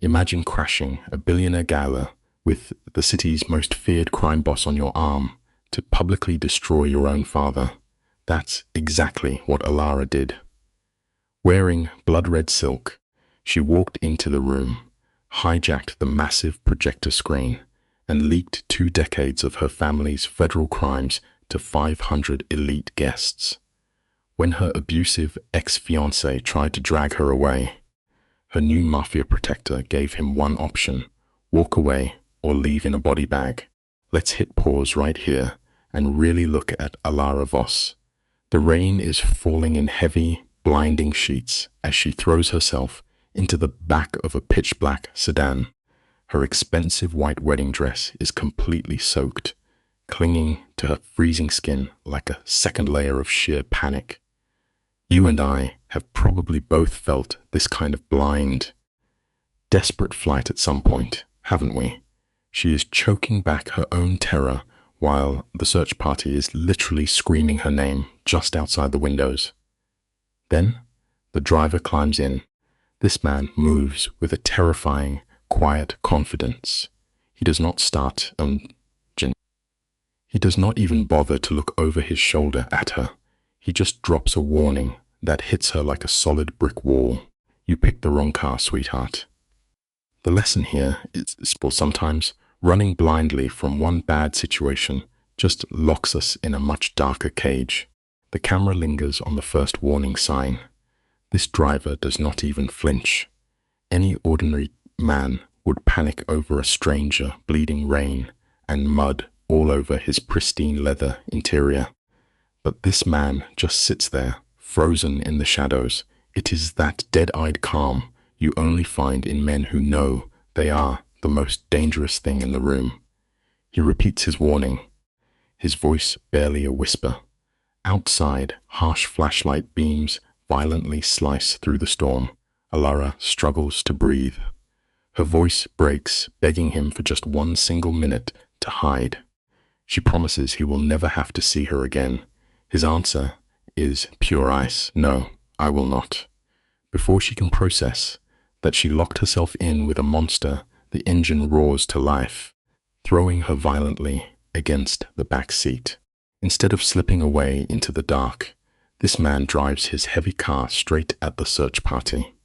Imagine crashing a billionaire gala with the city's most feared crime boss on your arm to publicly destroy your own father. That's exactly what Alara did. Wearing blood-red silk, she walked into the room, hijacked the massive projector screen, and leaked 2 decades of her family's federal crimes to 500 elite guests. When her abusive ex-fiancé tried to drag her away, her new mafia protector gave him one option: walk away or leave in a body bag. Let's hit pause right here and really look at Alara Voss. The rain is falling in heavy, blinding sheets as she throws herself into the back of a pitch-black sedan. Her expensive white wedding dress is completely soaked, clinging to her freezing skin like a second layer of sheer panic. You and I have probably both felt this kind of blind, desperate flight at some point, haven't we? She is choking back her own terror while the search party is literally screaming her name just outside the windows. Then, the driver climbs in. This man moves with a terrifying, quiet confidence. He does not start He does not even bother to look over his shoulder at her. He just drops a warning that hits her like a solid brick wall. You picked the wrong car, sweetheart. The lesson here is sometimes running blindly from one bad situation just locks us in a much darker cage. The camera lingers on the first warning sign. This driver does not even flinch. Any ordinary man would panic over a stranger, bleeding rain, and mud all over his pristine leather interior. But this man just sits there, frozen in the shadows. It is that dead-eyed calm you only find in men who know they are the most dangerous thing in the room. He repeats his warning, his voice barely a whisper. Outside, harsh flashlight beams violently slice through the storm. Alara struggles to breathe. Her voice breaks, begging him for just one single minute to hide. She promises he will never have to see her again. His answer is pure ice. No, I will not. Before she can process that she locked herself in with a monster, the engine roars to life, throwing her violently against the back seat. Instead of slipping away into the dark, this man drives his heavy car straight at the search party.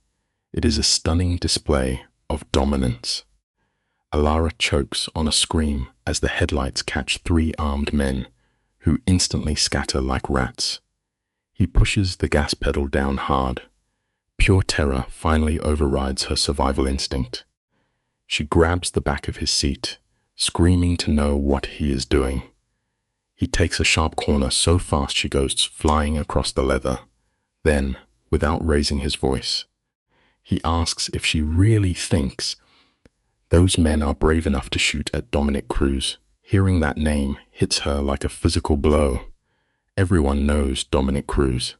It is a stunning display of dominance. Alara chokes on a scream as the headlights catch 3 armed men, who instantly scatter like rats. He pushes the gas pedal down hard. Pure terror finally overrides her survival instinct. She grabs the back of his seat, screaming to know what he is doing. He takes a sharp corner so fast she goes flying across the leather. Then, without raising his voice, he asks if she really thinks those men are brave enough to shoot at Dominic Cruz. Hearing that name hits her like a physical blow. Everyone knows Dominic Cruz.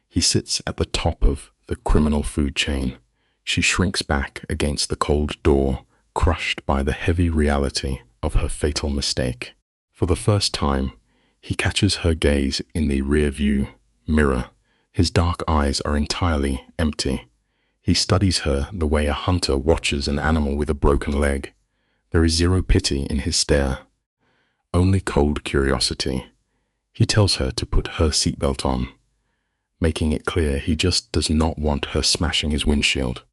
He sits at the top of the criminal food chain. She shrinks back against the cold door, crushed by the heavy reality of her fatal mistake. For the first time, he catches her gaze in the rear-view mirror. His dark eyes are entirely empty. He studies her the way a hunter watches an animal with a broken leg. There is zero pity in his stare, only cold curiosity. He tells her to put her seatbelt on, making it clear he just does not want her smashing his windshield.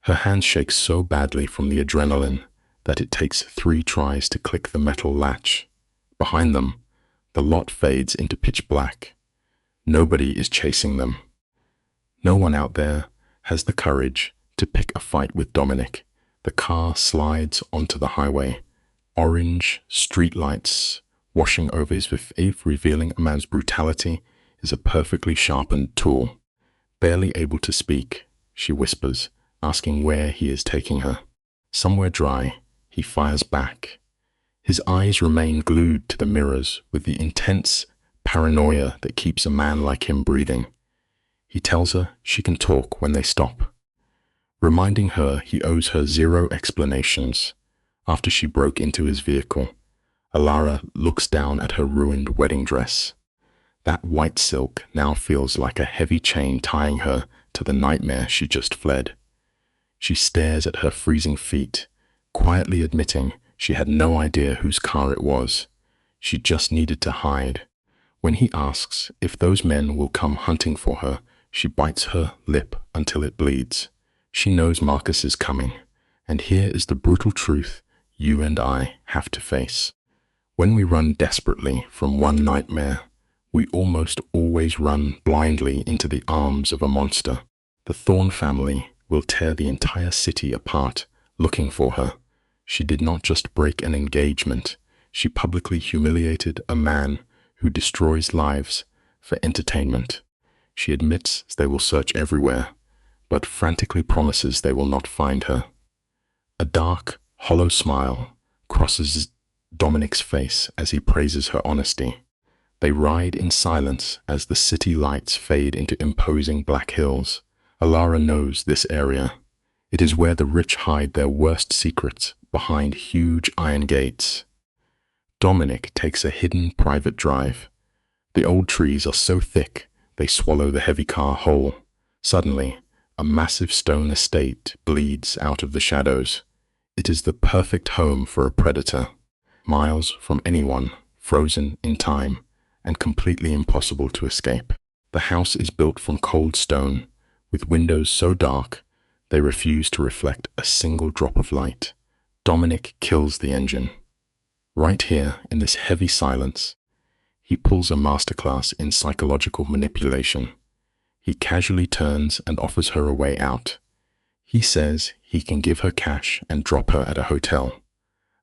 Her hands shake so badly from the adrenaline that it takes 3 tries to click the metal latch. Behind them, the lot fades into pitch black. Nobody is chasing them. No one out there has the courage to pick a fight with Dominic. The car slides onto the highway. Orange streetlights washing over his face, revealing a man's brutality is a perfectly sharpened tool. Barely able to speak, she whispers, asking where he is taking her. Somewhere dry, he fires back. His eyes remain glued to the mirrors with the intense paranoia that keeps a man like him breathing. He tells her she can talk when they stop, reminding her he owes her 0 explanations. After she broke into his vehicle, Alara looks down at her ruined wedding dress. That white silk now feels like a heavy chain tying her to the nightmare she just fled. She stares at her freezing feet, quietly admitting she had no idea whose car it was. She just needed to hide. When he asks if those men will come hunting for her, she bites her lip until it bleeds. She knows Marcus is coming, and here is the brutal truth you and I have to face. When we run desperately from one nightmare, we almost always run blindly into the arms of a monster. The Thorn family will tear the entire city apart looking for her. She did not just break an engagement, she publicly humiliated a man who destroys lives for entertainment. She admits they will search everywhere, but frantically promises they will not find her. A dark, hollow smile crosses Dominic's face as he praises her honesty. They ride in silence as the city lights fade into imposing black hills. Alara knows this area. It is where the rich hide their worst secrets behind huge iron gates. Dominic takes a hidden private drive. The old trees are so thick they swallow the heavy car whole. Suddenly, a massive stone estate bleeds out of the shadows. It is the perfect home for a predator. Miles from anyone, frozen in time, and completely impossible to escape. The house is built from cold stone, with windows so dark they refuse to reflect a single drop of light. Dominic kills the engine. Right here, in this heavy silence, he pulls a masterclass in psychological manipulation. He casually turns and offers her a way out. He says he can give her cash and drop her at a hotel.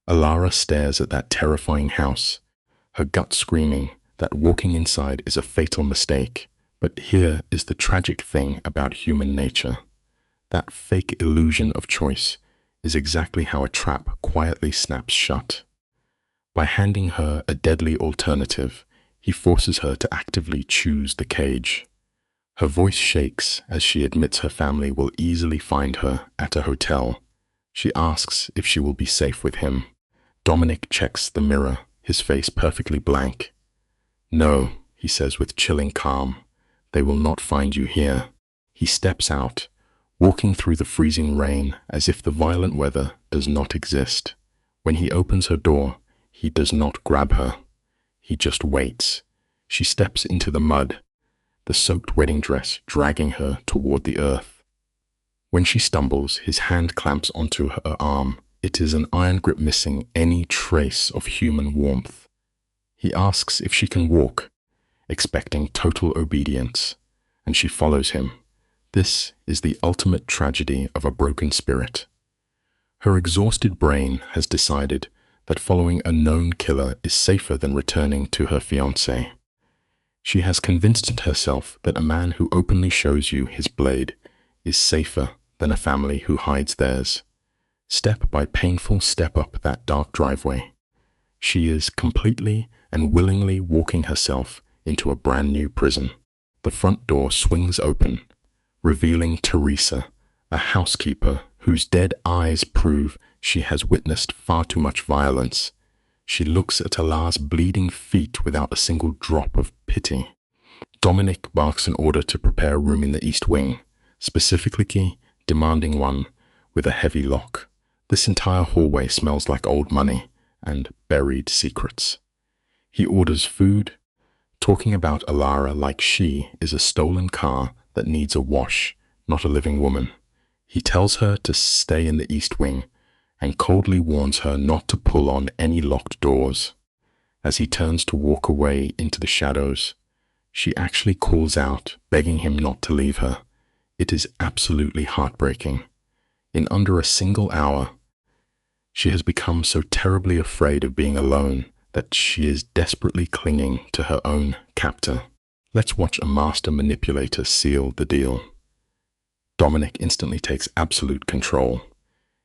Alara stares at that terrifying house, her gut screaming that walking inside is a fatal mistake. But here is the tragic thing about human nature. That fake illusion of choice is exactly how a trap quietly snaps shut. By handing her a deadly alternative, he forces her to actively choose the cage. Her voice shakes as she admits her family will easily find her at a hotel. She asks if she will be safe with him. Dominic checks the mirror, his face perfectly blank. "No," he says with chilling calm. "They will not find you here." He steps out, walking through the freezing rain as if the violent weather does not exist. When he opens her door, he does not grab her. He just waits. She steps into the mud, the soaked wedding dress dragging her toward the earth. When she stumbles, his hand clamps onto her arm. It is an iron grip missing any trace of human warmth. He asks if she can walk, expecting total obedience, and she follows him. This is the ultimate tragedy of a broken spirit. Her exhausted brain has decided that following a known killer is safer than returning to her fiancé. She has convinced herself that a man who openly shows you his blade is safer than a family who hides theirs. Step by painful step up that dark driveway, she is completely and willingly walking herself into a brand new prison. The front door swings open, revealing Teresa, a housekeeper whose dead eyes prove she has witnessed far too much violence. She looks at Alara's bleeding feet without a single drop of pity. Dominic barks an order to prepare a room in the east wing, specifically demanding one with a heavy lock. This entire hallway smells like old money and buried secrets. He orders food, talking about Alara like she is a stolen car that needs a wash, not a living woman. He tells her to stay in the east wing and coldly warns her not to pull on any locked doors. As he turns to walk away into the shadows, she actually calls out, begging him not to leave her. It is absolutely heartbreaking. In under a single hour, she has become so terribly afraid of being alone that she is desperately clinging to her own captor. Let's watch a master manipulator seal the deal. Dominic instantly takes absolute control.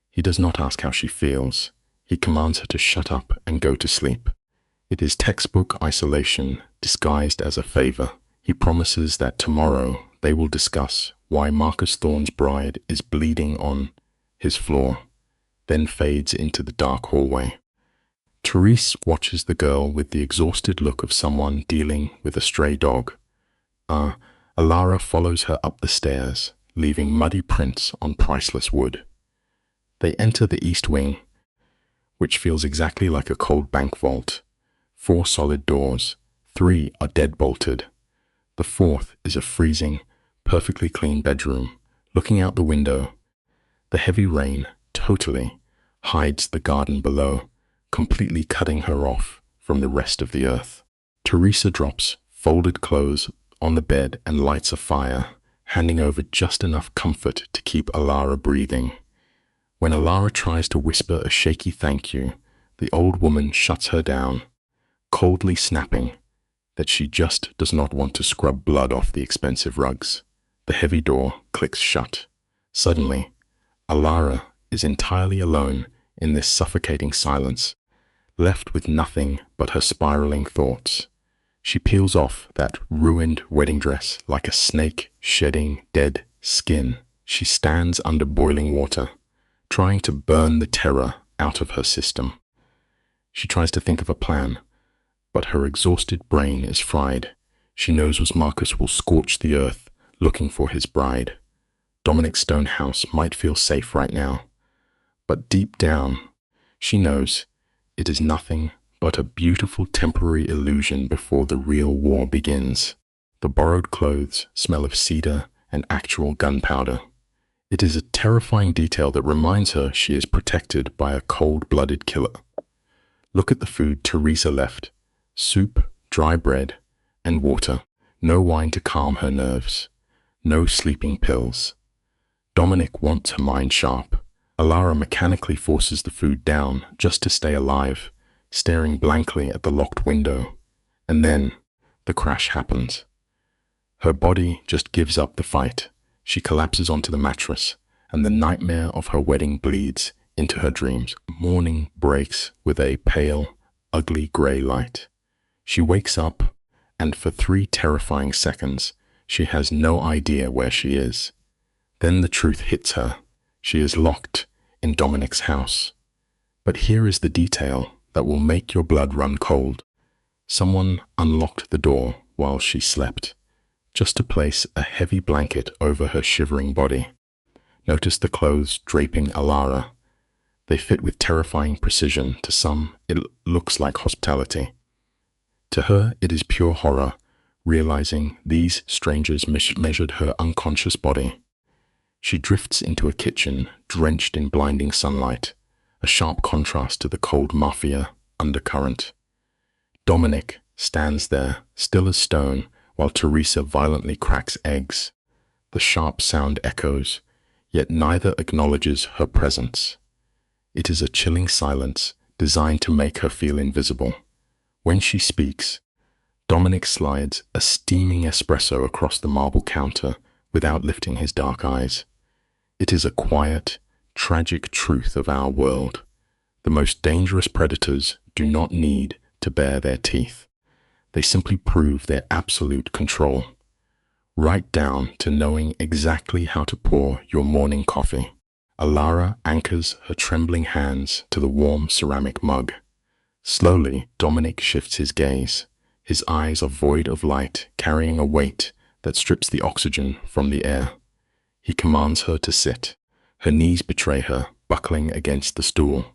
He does not ask how she feels. He commands her to shut up and go to sleep. It is textbook isolation disguised as a favor. He promises that tomorrow they will discuss why Marcus Thorne's bride is bleeding on his floor, then fades into the dark hallway. Therese watches the girl with the exhausted look of someone dealing with a stray dog. Alara follows her up the stairs, leaving muddy prints on priceless wood. They enter the east wing, which feels exactly like a cold bank vault. 4 solid doors, 3 are dead-bolted. The 4th is a freezing, perfectly clean bedroom. Looking out the window, the heavy rain totally hides the garden below, completely cutting her off from the rest of the earth. Teresa drops folded clothes on the bed and lights a fire, handing over just enough comfort to keep Alara breathing. When Alara tries to whisper a shaky thank you, the old woman shuts her down, coldly snapping that she just does not want to scrub blood off the expensive rugs. The heavy door clicks shut. Suddenly, Alara is entirely alone in this suffocating silence, left with nothing but her spiraling thoughts. She peels off that ruined wedding dress like a snake shedding dead skin. She stands under boiling water, trying to burn the terror out of her system. She tries to think of a plan, but her exhausted brain is fried. She knows Marcus will scorch the earth looking for his bride. Dominic's stone house might feel safe right now, but deep down, she knows it is nothing but a beautiful temporary illusion before the real war begins. The borrowed clothes smell of cedar and actual gunpowder. It is a terrifying detail that reminds her she is protected by a cold-blooded killer. Look at the food Teresa left: soup, dry bread, and water. No wine to calm her nerves. No sleeping pills. Dominic wants her mind sharp. Alara mechanically forces the food down just to stay alive, staring blankly at the locked window. And then, the crash happens. Her body just gives up the fight. She collapses onto the mattress, and the nightmare of her wedding bleeds into her dreams. Morning breaks with a pale, ugly gray light. She wakes up, and for 3 terrifying seconds, she has no idea where she is. Then the truth hits her. She is locked in Dominic's house. But here is the detail that will make your blood run cold. Someone unlocked the door while she slept, just to place a heavy blanket over her shivering body. Notice the clothes draping Alara. They fit with terrifying precision. To some, it looks like hospitality. To her, it is pure horror, realizing these strangers measured her unconscious body. She drifts into a kitchen drenched in blinding sunlight, a sharp contrast to the cold mafia undercurrent. Dominic stands there, still as stone, while Teresa violently cracks eggs. The sharp sound echoes, yet neither acknowledges her presence. It is a chilling silence designed to make her feel invisible. When she speaks, Dominic slides a steaming espresso across the marble counter without lifting his dark eyes. It is a quiet, tragic truth of our world. The most dangerous predators do not need to bare their teeth. They simply prove their absolute control, right down to knowing exactly how to pour your morning coffee. Alara anchors her trembling hands to the warm ceramic mug. Slowly, Dominic shifts his gaze. His eyes are void of light, carrying a weight that strips the oxygen from the air. He commands her to sit. Her knees betray her, buckling against the stool.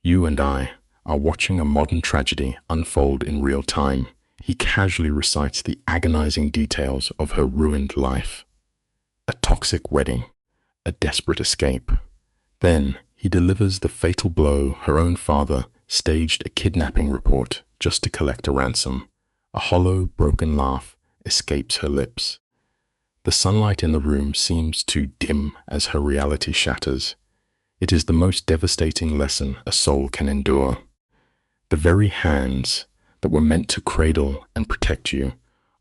You and I are watching a modern tragedy unfold in real time. He casually recites the agonizing details of her ruined life. A toxic wedding, a desperate escape. Then he delivers the fatal blow. Her own father staged a kidnapping report just to collect a ransom. A hollow, broken laugh escapes her lips. The sunlight in the room seems to dim as her reality shatters. It is the most devastating lesson a soul can endure. The very hands that were meant to cradle and protect you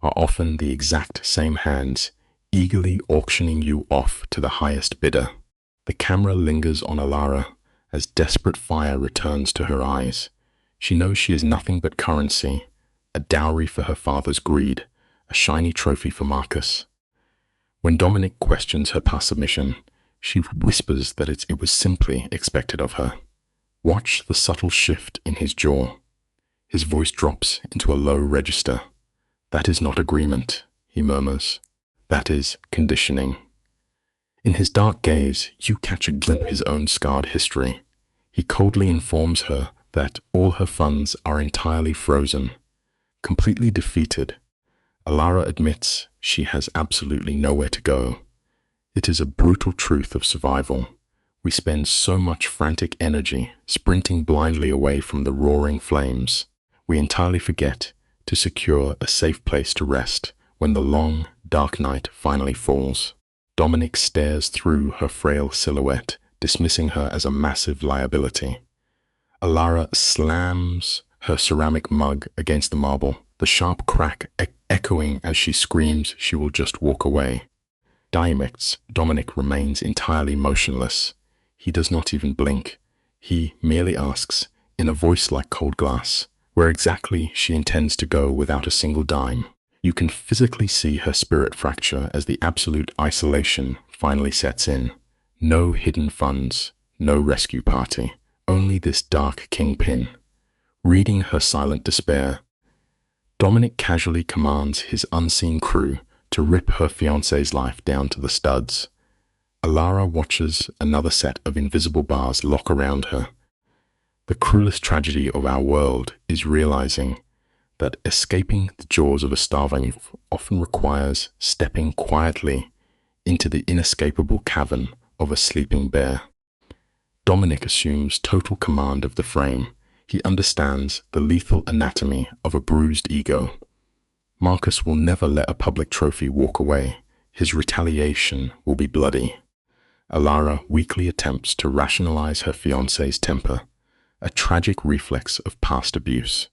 are often the exact same hands eagerly auctioning you off to the highest bidder. The camera lingers on Alara as desperate fire returns to her eyes. She knows she is nothing but currency, a dowry for her father's greed, a shiny trophy for Marcus. When Dominic questions her past submission, she whispers that it was simply expected of her. Watch the subtle shift in his jaw. His voice drops into a low register. That is not agreement, he murmurs. That is conditioning. In his dark gaze, you catch a glimpse of his own scarred history. He coldly informs her that all her funds are entirely frozen. Completely defeated, Alara admits she has absolutely nowhere to go. It is a brutal truth of survival. We spend so much frantic energy sprinting blindly away from the roaring flames. We entirely forget to secure a safe place to rest when the long, dark night finally falls. Dominic stares through her frail silhouette, dismissing her as a massive liability. Alara slams her ceramic mug against the marble, the sharp crack echoing as she screams she will just walk away. Dominic remains entirely motionless. He does not even blink. He merely asks, in a voice like cold glass, where exactly she intends to go without a single dime. You can physically see her spirit fracture as the absolute isolation finally sets in. No hidden funds, no rescue party, only this dark kingpin. Reading her silent despair, Dominic casually commands his unseen crew to rip her fiancé's life down to the studs. Alara watches another set of invisible bars lock around her. The cruelest tragedy of our world is realizing that escaping the jaws of a starving youth often requires stepping quietly into the inescapable cavern of a sleeping bear. Dominic assumes total command of the frame. He understands the lethal anatomy of a bruised ego. Marcus will never let a public trophy walk away. His retaliation will be bloody. Alara weakly attempts to rationalize her fiancé's temper, a tragic reflex of past abuse.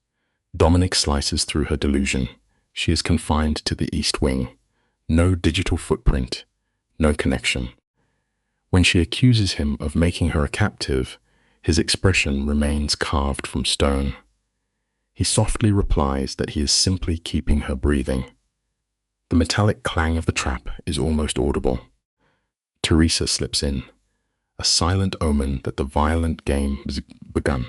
Dominic slices through her delusion. She is confined to the East Wing. No digital footprint, no connection. When she accuses him of making her a captive, his expression remains carved from stone. He softly replies that he is simply keeping her breathing. The metallic clang of the trap is almost audible. Teresa slips in, a silent omen that the violent game has begun.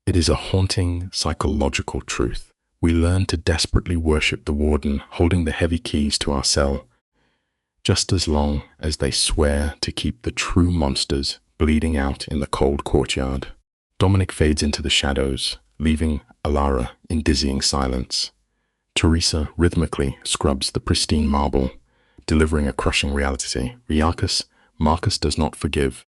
It is a haunting psychological truth. We learn to desperately worship the warden holding the heavy keys to our cell, just as long as they swear to keep the true monsters bleeding out in the cold courtyard. Dominic fades into the shadows, leaving Alara in dizzying silence. Teresa rhythmically scrubs the pristine marble, delivering a crushing reality. Marcus does not forgive.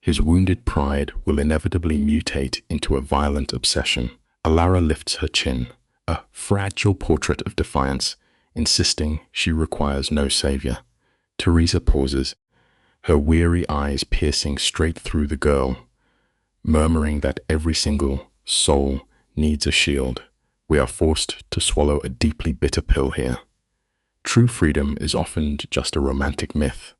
His wounded pride will inevitably mutate into a violent obsession. Alara lifts her chin, a fragile portrait of defiance, insisting she requires no savior. Teresa pauses, her weary eyes piercing straight through the girl, murmuring that every single soul needs a shield. We are forced to swallow a deeply bitter pill here. True freedom is often just a romantic myth.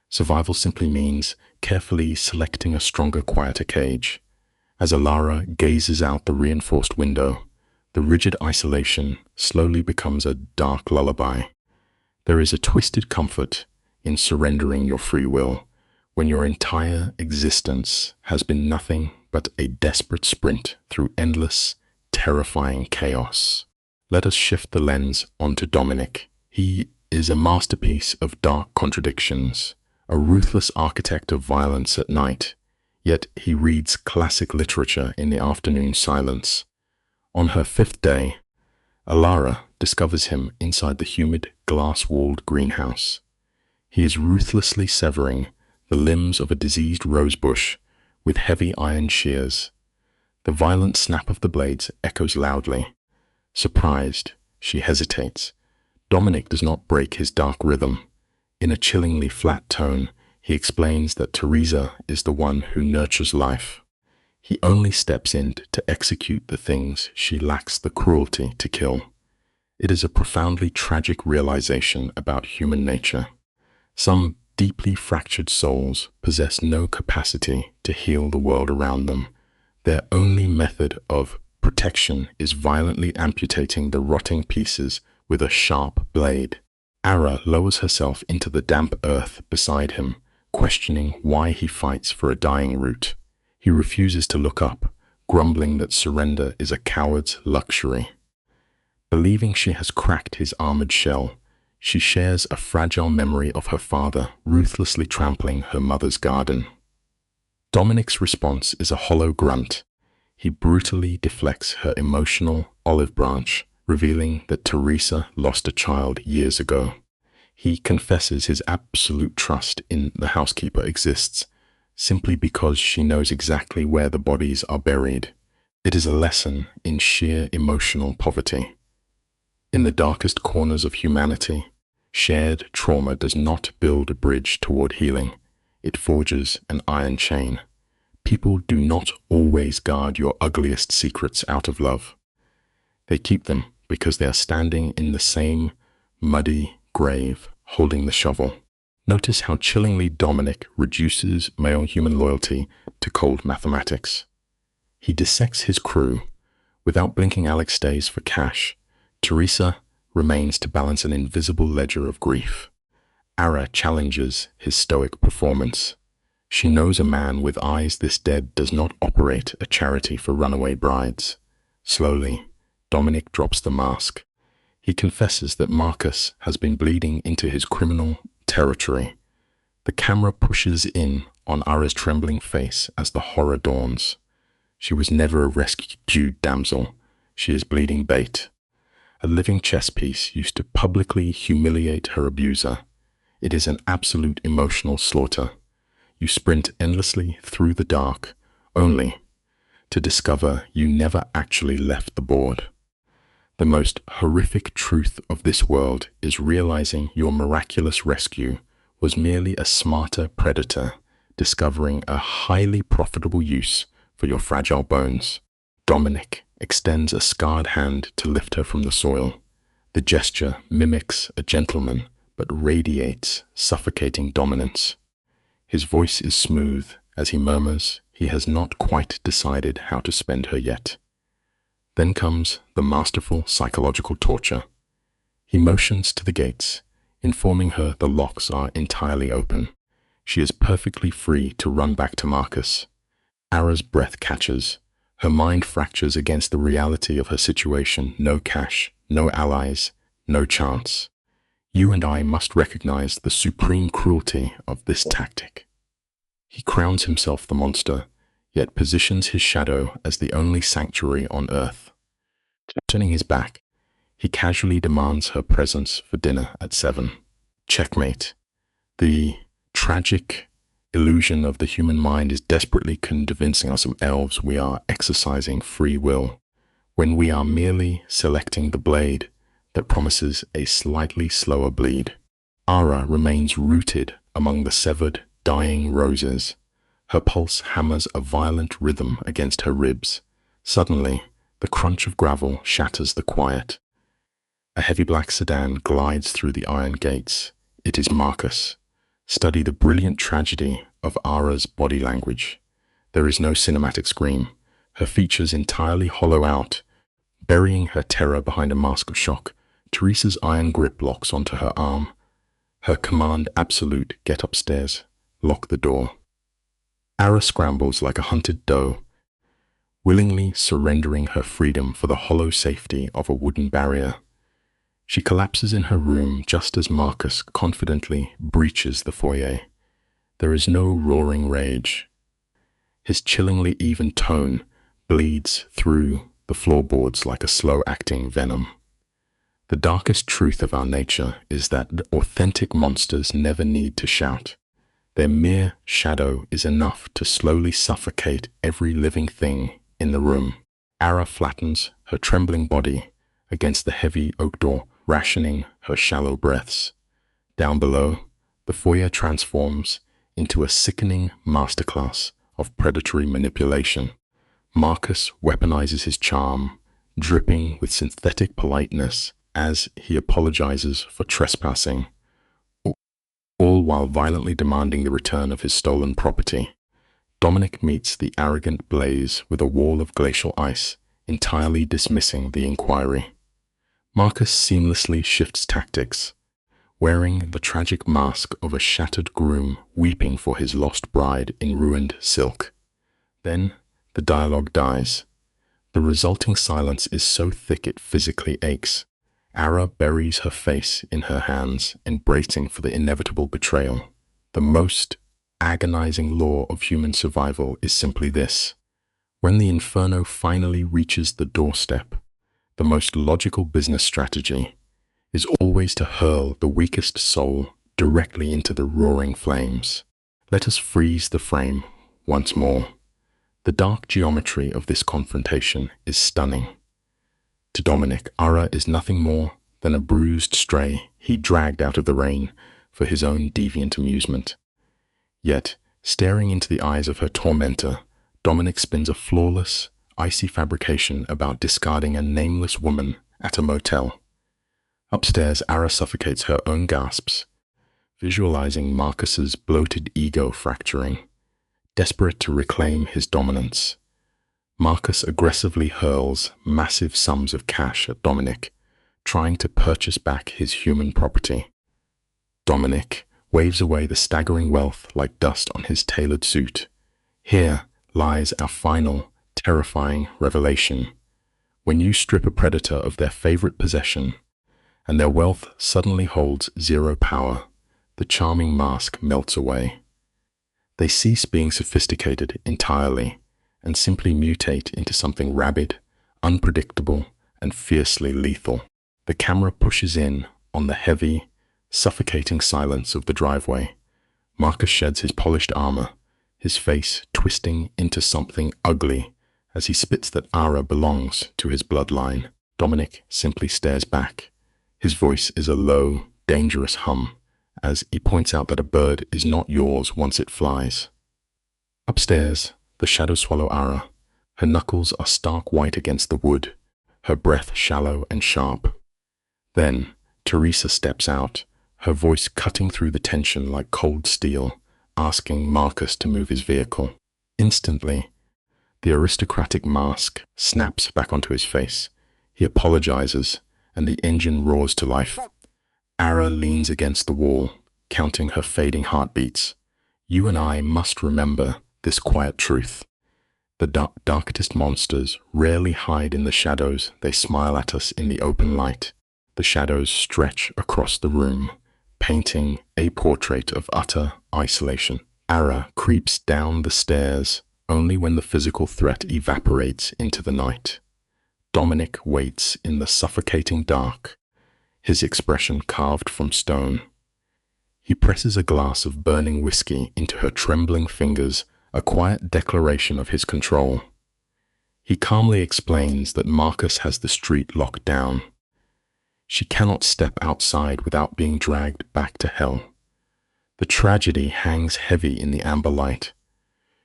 Survival simply means carefully selecting a stronger, quieter cage. As Alara gazes out the reinforced window, the rigid isolation slowly becomes a dark lullaby. There is a twisted comfort in surrendering your free will when your entire existence has been nothing but a desperate sprint through endless, terrifying chaos. Let us shift the lens onto Dominic. He is a masterpiece of dark contradictions, a ruthless architect of violence at night, yet he reads classic literature in the afternoon silence. On her fifth day, Alara discovers him inside the humid, glass-walled greenhouse. He is ruthlessly severing the limbs of a diseased rosebush with heavy iron shears. The violent snap of the blades echoes loudly. Surprised, she hesitates. Dominic does not break his dark rhythm. In a chillingly flat tone, he explains that Teresa is the one who nurtures life. He only steps in to execute the things she lacks the cruelty to kill. It is a profoundly tragic realization about human nature. Some deeply fractured souls possess no capacity to heal the world around them. Their only method of protection is violently amputating the rotting pieces with a sharp blade. Ara lowers herself into the damp earth beside him, questioning why he fights for a dying root. He refuses to look up, grumbling that surrender is a coward's luxury. Believing she has cracked his armored shell, She shares a fragile memory of her father ruthlessly trampling her mother's garden. Dominic's response is a hollow grunt. He brutally deflects her emotional olive branch, revealing that Teresa lost a child years ago. He confesses his absolute trust in the housekeeper exists simply because she knows exactly where the bodies are buried. It is a lesson in sheer emotional poverty. In the darkest corners of humanity, shared trauma does not build a bridge toward healing. It forges an iron chain. People do not always guard your ugliest secrets out of love. They keep them because they are standing in the same muddy grave holding the shovel. Notice how chillingly Dominic reduces male human loyalty to cold mathematics. He dissects his crew. Without blinking, Alex stays for cash. Teresa remains to balance an invisible ledger of grief. Ara challenges his stoic performance. She knows a man with eyes this dead does not operate a charity for runaway brides. Slowly, Dominic drops the mask. He confesses that Marcus has been bleeding into his criminal territory. The camera pushes in on Ara's trembling face as the horror dawns. She was never a rescued damsel. She is bleeding bait. A living chess piece used to publicly humiliate her abuser. It is an absolute emotional slaughter. You sprint endlessly through the dark, only to discover you never actually left the board. The most horrific truth of this world is realizing your miraculous rescue was merely a smarter predator discovering a highly profitable use for your fragile bones. Dominic extends a scarred hand to lift her from the soil. The gesture mimics a gentleman, but radiates suffocating dominance. His voice is smooth as he murmurs he has not quite decided how to spend her yet. Then comes the masterful psychological torture. He motions to the gates, informing her the locks are entirely open. She is perfectly free to run back to Marcus. Ara's breath catches. Her mind fractures against the reality of her situation. No cash, no allies, no chance. You and I must recognize the supreme cruelty of this tactic. He crowns himself the monster, yet positions his shadow as the only sanctuary on earth. Turning his back, he casually demands her presence for dinner at 7. Checkmate. The tragic illusion of the human mind is desperately convincing us of elves we are exercising free will, when we are merely selecting the blade that promises a slightly slower bleed. Ara remains rooted among the severed, dying roses. Her pulse hammers a violent rhythm against her ribs. Suddenly, the crunch of gravel shatters the quiet. A heavy black sedan glides through the iron gates. It is Marcus. Study the brilliant tragedy of Ara's body language. There is no cinematic scream. Her features entirely hollow out, burying her terror behind a mask of shock. Teresa's iron grip locks onto her arm. Her command absolute, get upstairs, lock the door. Ara scrambles like a hunted doe, willingly surrendering her freedom for the hollow safety of a wooden barrier. She collapses in her room just as Marcus confidently breaches the foyer. There is no roaring rage. His chillingly even tone bleeds through the floorboards like a slow-acting venom. The darkest truth of our nature is that authentic monsters never need to shout. Their mere shadow is enough to slowly suffocate every living thing in the room. Ara flattens her trembling body against the heavy oak door, rationing her shallow breaths. Down below, the foyer transforms into a sickening masterclass of predatory manipulation. Marcus weaponizes his charm, dripping with synthetic politeness as he apologizes for trespassing, all while violently demanding the return of his stolen property. Dominic meets the arrogant Blaze with a wall of glacial ice, entirely dismissing the inquiry. Marcus seamlessly shifts tactics, wearing the tragic mask of a shattered groom weeping for his lost bride in ruined silk. Then the dialogue dies. The resulting silence is so thick it physically aches. Ara buries her face in her hands, embracing for the inevitable betrayal. The most agonizing law of human survival is simply this: when the inferno finally reaches the doorstep, the most logical business strategy is always to hurl the weakest soul directly into the roaring flames. Let us freeze the frame once more. The dark geometry of this confrontation is stunning. To Dominic, Ara is nothing more than a bruised stray he dragged out of the rain for his own deviant amusement. Yet, staring into the eyes of her tormentor, Dominic spins a flawless, icy fabrication about discarding a nameless woman at a motel. Upstairs, Ara suffocates her own gasps, visualizing Marcus's bloated ego fracturing. Desperate to reclaim his dominance, Marcus aggressively hurls massive sums of cash at Dominic, trying to purchase back his human property. Dominic waves away the staggering wealth like dust on his tailored suit. Here lies our final, terrifying revelation. When you strip a predator of their favorite possession, and their wealth suddenly holds zero power, the charming mask melts away. They cease being sophisticated entirely and simply mutate into something rabid, unpredictable, and fiercely lethal. The camera pushes in on the heavy, suffocating silence of the driveway. Marcus sheds his polished armor, his face twisting into something ugly as he spits that Ara belongs to his bloodline. Dominic simply stares back. His voice is a low, dangerous hum as he points out that a bird is not yours once it flies. Upstairs, the shadows swallow Ara. Her knuckles are stark white against the wood, her breath shallow and sharp. Then, Teresa steps out, her voice cutting through the tension like cold steel, asking Marcus to move his vehicle. Instantly, the aristocratic mask snaps back onto his face. He apologizes, and the engine roars to life. Ara leans against the wall, counting her fading heartbeats. You and I must remember this quiet truth. The darkest monsters rarely hide in the shadows. They smile at us in the open light. The shadows stretch across the room, painting a portrait of utter isolation. Ara creeps down the stairs only when the physical threat evaporates into the night. Dominic waits in the suffocating dark, his expression carved from stone. He presses a glass of burning whiskey into her trembling fingers, a quiet declaration of his control. He calmly explains that Marcus has the street locked down. She cannot step outside without being dragged back to hell. The tragedy hangs heavy in the amber light.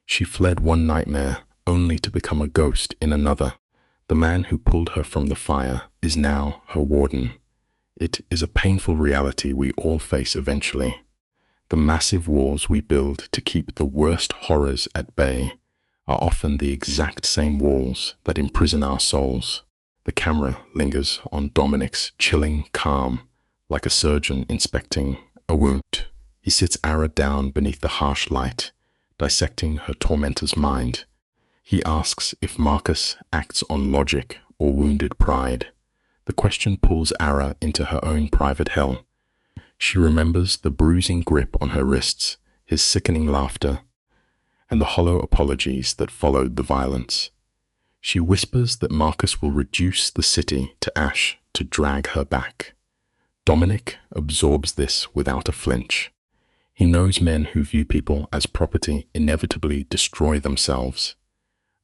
She fled one nightmare only to become a ghost in another. The man who pulled her from the fire is now her warden. It is a painful reality we all face eventually. The massive walls we build to keep the worst horrors at bay are often the exact same walls that imprison our souls. The camera lingers on Dominic's chilling calm, like a surgeon inspecting a wound. He sits Ara down beneath the harsh light, dissecting her tormentor's mind. He asks if Marcus acts on logic or wounded pride. The question pulls Ara into her own private hell. She remembers the bruising grip on her wrists, his sickening laughter, and the hollow apologies that followed the violence. She whispers that Marcus will reduce the city to ash to drag her back. Dominic absorbs this without a flinch. He knows men who view people as property inevitably destroy themselves.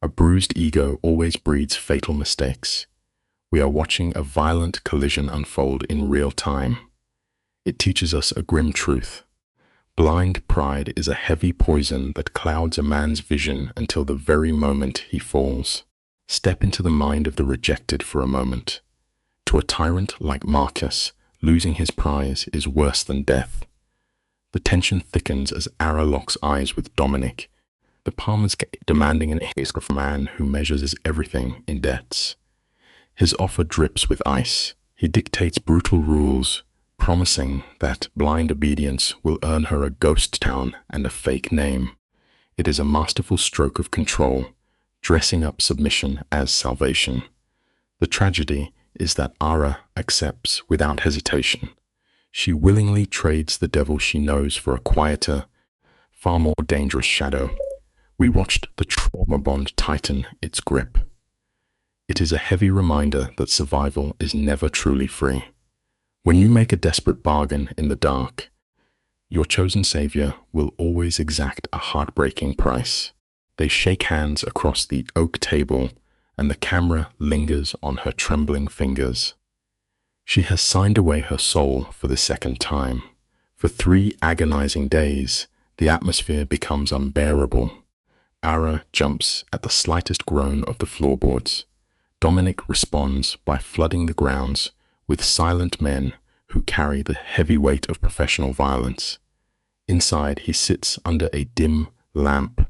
A bruised ego always breeds fatal mistakes. We are watching a violent collision unfold in real time. It teaches us a grim truth. Blind pride is a heavy poison that clouds a man's vision until the very moment he falls. Step into the mind of the rejected for a moment. To a tyrant like Marcus, losing his prize is worse than death. The tension thickens as Ara locks eyes with Dominic, the palmers demanding an escort from a man who measures his everything in debts. His offer drips with ice. He dictates brutal rules, promising that blind obedience will earn her a ghost town and a fake name. It is a masterful stroke of control, dressing up submission as salvation. The tragedy is that Ara accepts without hesitation. She willingly trades the devil she knows for a quieter, far more dangerous shadow. We watched the trauma bond tighten its grip. It is a heavy reminder that survival is never truly free. When you make a desperate bargain in the dark, your chosen savior will always exact a heartbreaking price. They shake hands across the oak table, and the camera lingers on her trembling fingers. She has signed away her soul for the second time. For 3 agonizing days, the atmosphere becomes unbearable. Ara jumps at the slightest groan of the floorboards. Dominic responds by flooding the grounds with silent men who carry the heavy weight of professional violence. Inside, he sits under a dim lamp,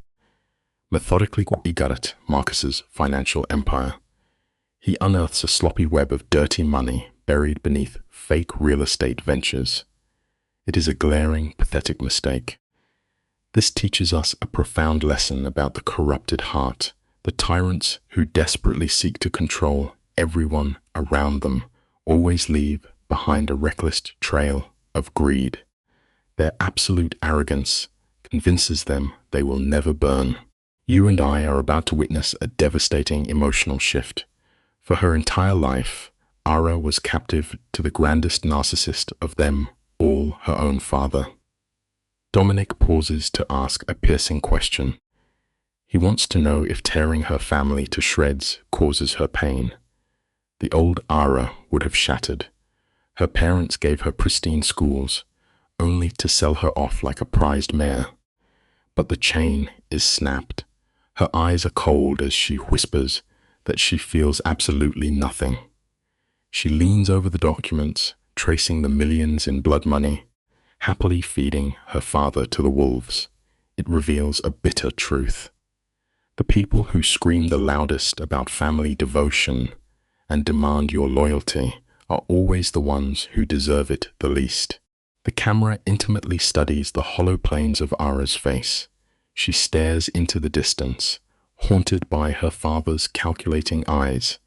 methodically eager at Marcus's financial empire. He unearths a sloppy web of dirty money buried beneath fake real estate ventures. It is a glaring, pathetic mistake. This teaches us a profound lesson about the corrupted heart. The tyrants who desperately seek to control everyone around them always leave behind a reckless trail of greed. Their absolute arrogance convinces them they will never burn. You and I are about to witness a devastating emotional shift. For her entire life, Ara was captive to the grandest narcissist of them all, her own father. Dominic pauses to ask a piercing question. He wants to know if tearing her family to shreds causes her pain. The old Ara would have shattered. Her parents gave her pristine schools, only to sell her off like a prized mare. But the chain is snapped. Her eyes are cold as she whispers that she feels absolutely nothing. She leans over the documents, tracing the millions in blood money, happily feeding her father to the wolves. It reveals a bitter truth. The people who scream the loudest about family devotion and demand your loyalty are always the ones who deserve it the least. The camera intimately studies the hollow planes of Ara's face. She stares into the distance, haunted by her father's calculating eyes,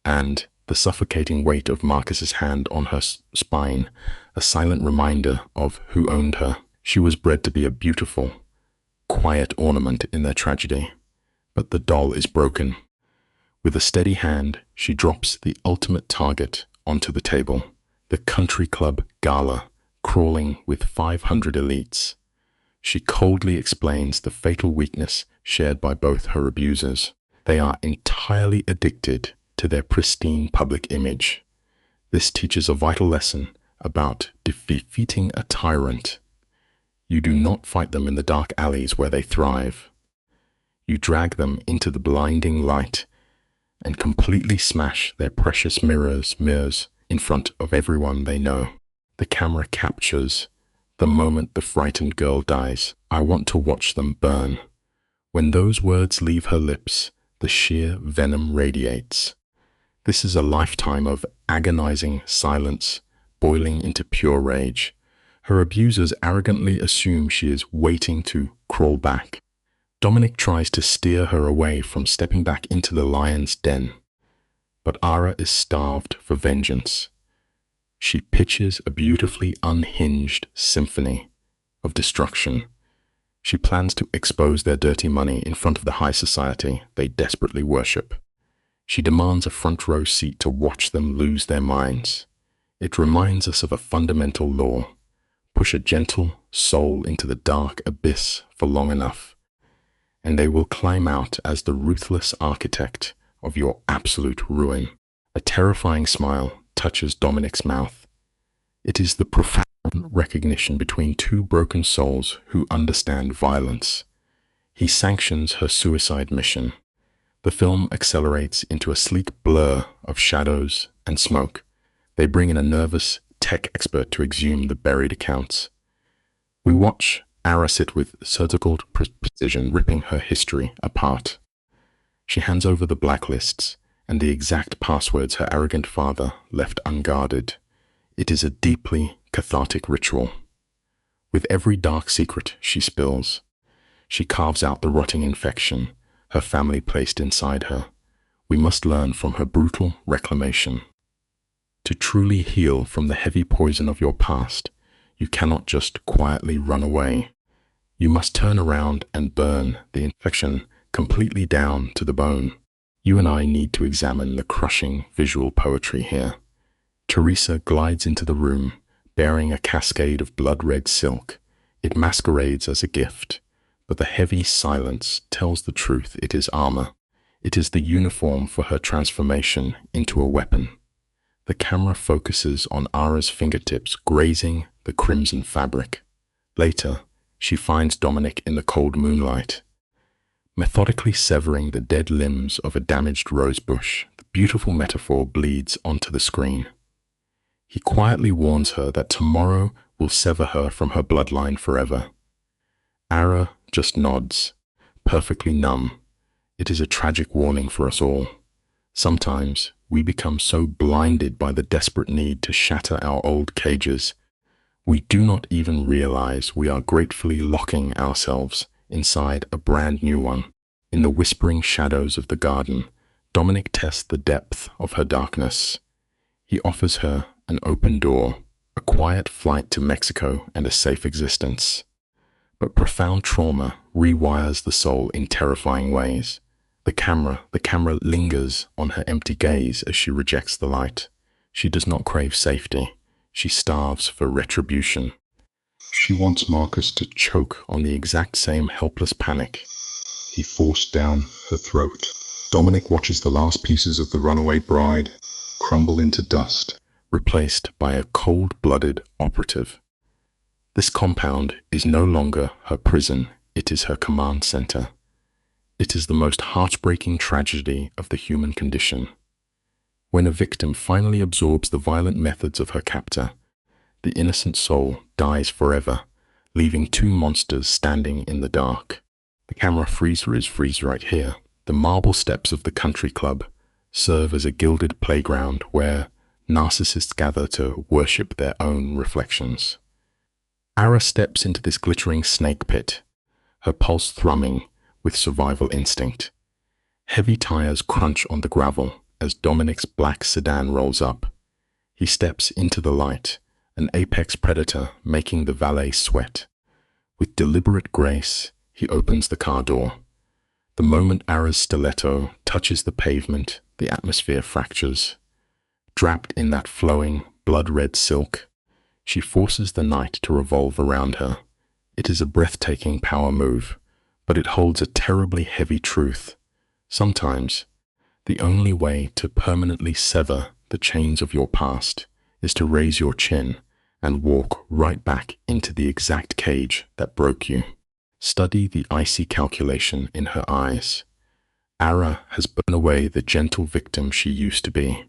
and the suffocating weight of Marcus's hand on her spine, a silent reminder of who owned her. She was bred to be a beautiful, quiet ornament in their tragedy, but the doll is broken. With a steady hand, she drops the ultimate target onto the table, the country club gala, crawling with 500 elites. She coldly explains the fatal weakness shared by both her abusers. They are entirely addicted to their pristine public image. This teaches a vital lesson about defeating a tyrant. You do not fight them in the dark alleys where they thrive. You drag them into the blinding light and completely smash their precious mirrors in front of everyone they know. The camera captures the moment the frightened girl dies. I want to watch them burn. When those words leave her lips, the sheer venom radiates. This is a lifetime of agonizing silence, boiling into pure rage. Her abusers arrogantly assume she is waiting to crawl back. Dominic tries to steer her away from stepping back into the lion's den, but Ara is starved for vengeance. She pitches a beautifully unhinged symphony of destruction. She plans to expose their dirty money in front of the high society they desperately worship. She demands a front row seat to watch them lose their minds. It reminds us of a fundamental law: push a gentle soul into the dark abyss for long enough, and they will climb out as the ruthless architect of your absolute ruin. A terrifying smile touches Dominic's mouth. It is the profound recognition between two broken souls who understand violence. He sanctions her suicide mission. The film accelerates into a sleek blur of shadows and smoke. They bring in a nervous tech expert to exhume the buried accounts. We watch Ara sit with surgical precision, ripping her history apart. She hands over the blacklists and the exact passwords her arrogant father left unguarded. It is a deeply cathartic ritual. With every dark secret she spills, she carves out the rotting infection her family placed inside her. We must learn from her brutal reclamation. To truly heal from the heavy poison of your past, you cannot just quietly run away. You must turn around and burn the infection completely down to the bone. You and I need to examine the crushing visual poetry here. Teresa glides into the room, bearing a cascade of blood-red silk. It masquerades as a gift, but the heavy silence tells the truth. It is armor. It is the uniform for her transformation into a weapon. The camera focuses on Ara's fingertips grazing the crimson fabric. Later, she finds Dominic in the cold moonlight, methodically severing the dead limbs of a damaged rosebush. The beautiful metaphor bleeds onto the screen. He quietly warns her that tomorrow will sever her from her bloodline forever. Ara just nods, perfectly numb. It is a tragic warning for us all. Sometimes we become so blinded by the desperate need to shatter our old cages, we do not even realize we are gratefully locking ourselves inside a brand new one. In the whispering shadows of the garden, Dominic tests the depth of her darkness. He offers her an open door, a quiet flight to Mexico and a safe existence. But profound trauma rewires the soul in terrifying ways. The camera lingers on her empty gaze as she rejects the light. She does not crave safety. She starves for retribution. She wants Marcus to choke on the exact same helpless panic he forced down her throat. Dominic watches the last pieces of the runaway bride crumble into dust, replaced by a cold-blooded operative. This compound is no longer her prison, it is her command center. It is the most heartbreaking tragedy of the human condition. When a victim finally absorbs the violent methods of her captor, the innocent soul dies forever, leaving two monsters standing in the dark. The camera freeze right here. The marble steps of the country club serve as a gilded playground where narcissists gather to worship their own reflections. Ara steps into this glittering snake pit, her pulse thrumming with survival instinct. Heavy tires crunch on the gravel as Dominic's black sedan rolls up. He steps into the light, an apex predator making the valet sweat. With deliberate grace, he opens the car door. The moment Ara's stiletto touches the pavement, the atmosphere fractures. Draped in that flowing, blood-red silk, she forces the night to revolve around her. It is a breathtaking power move, but it holds a terribly heavy truth. Sometimes, the only way to permanently sever the chains of your past is to raise your chin and walk right back into the exact cage that broke you. Study the icy calculation in her eyes. Ara has burned away the gentle victim she used to be.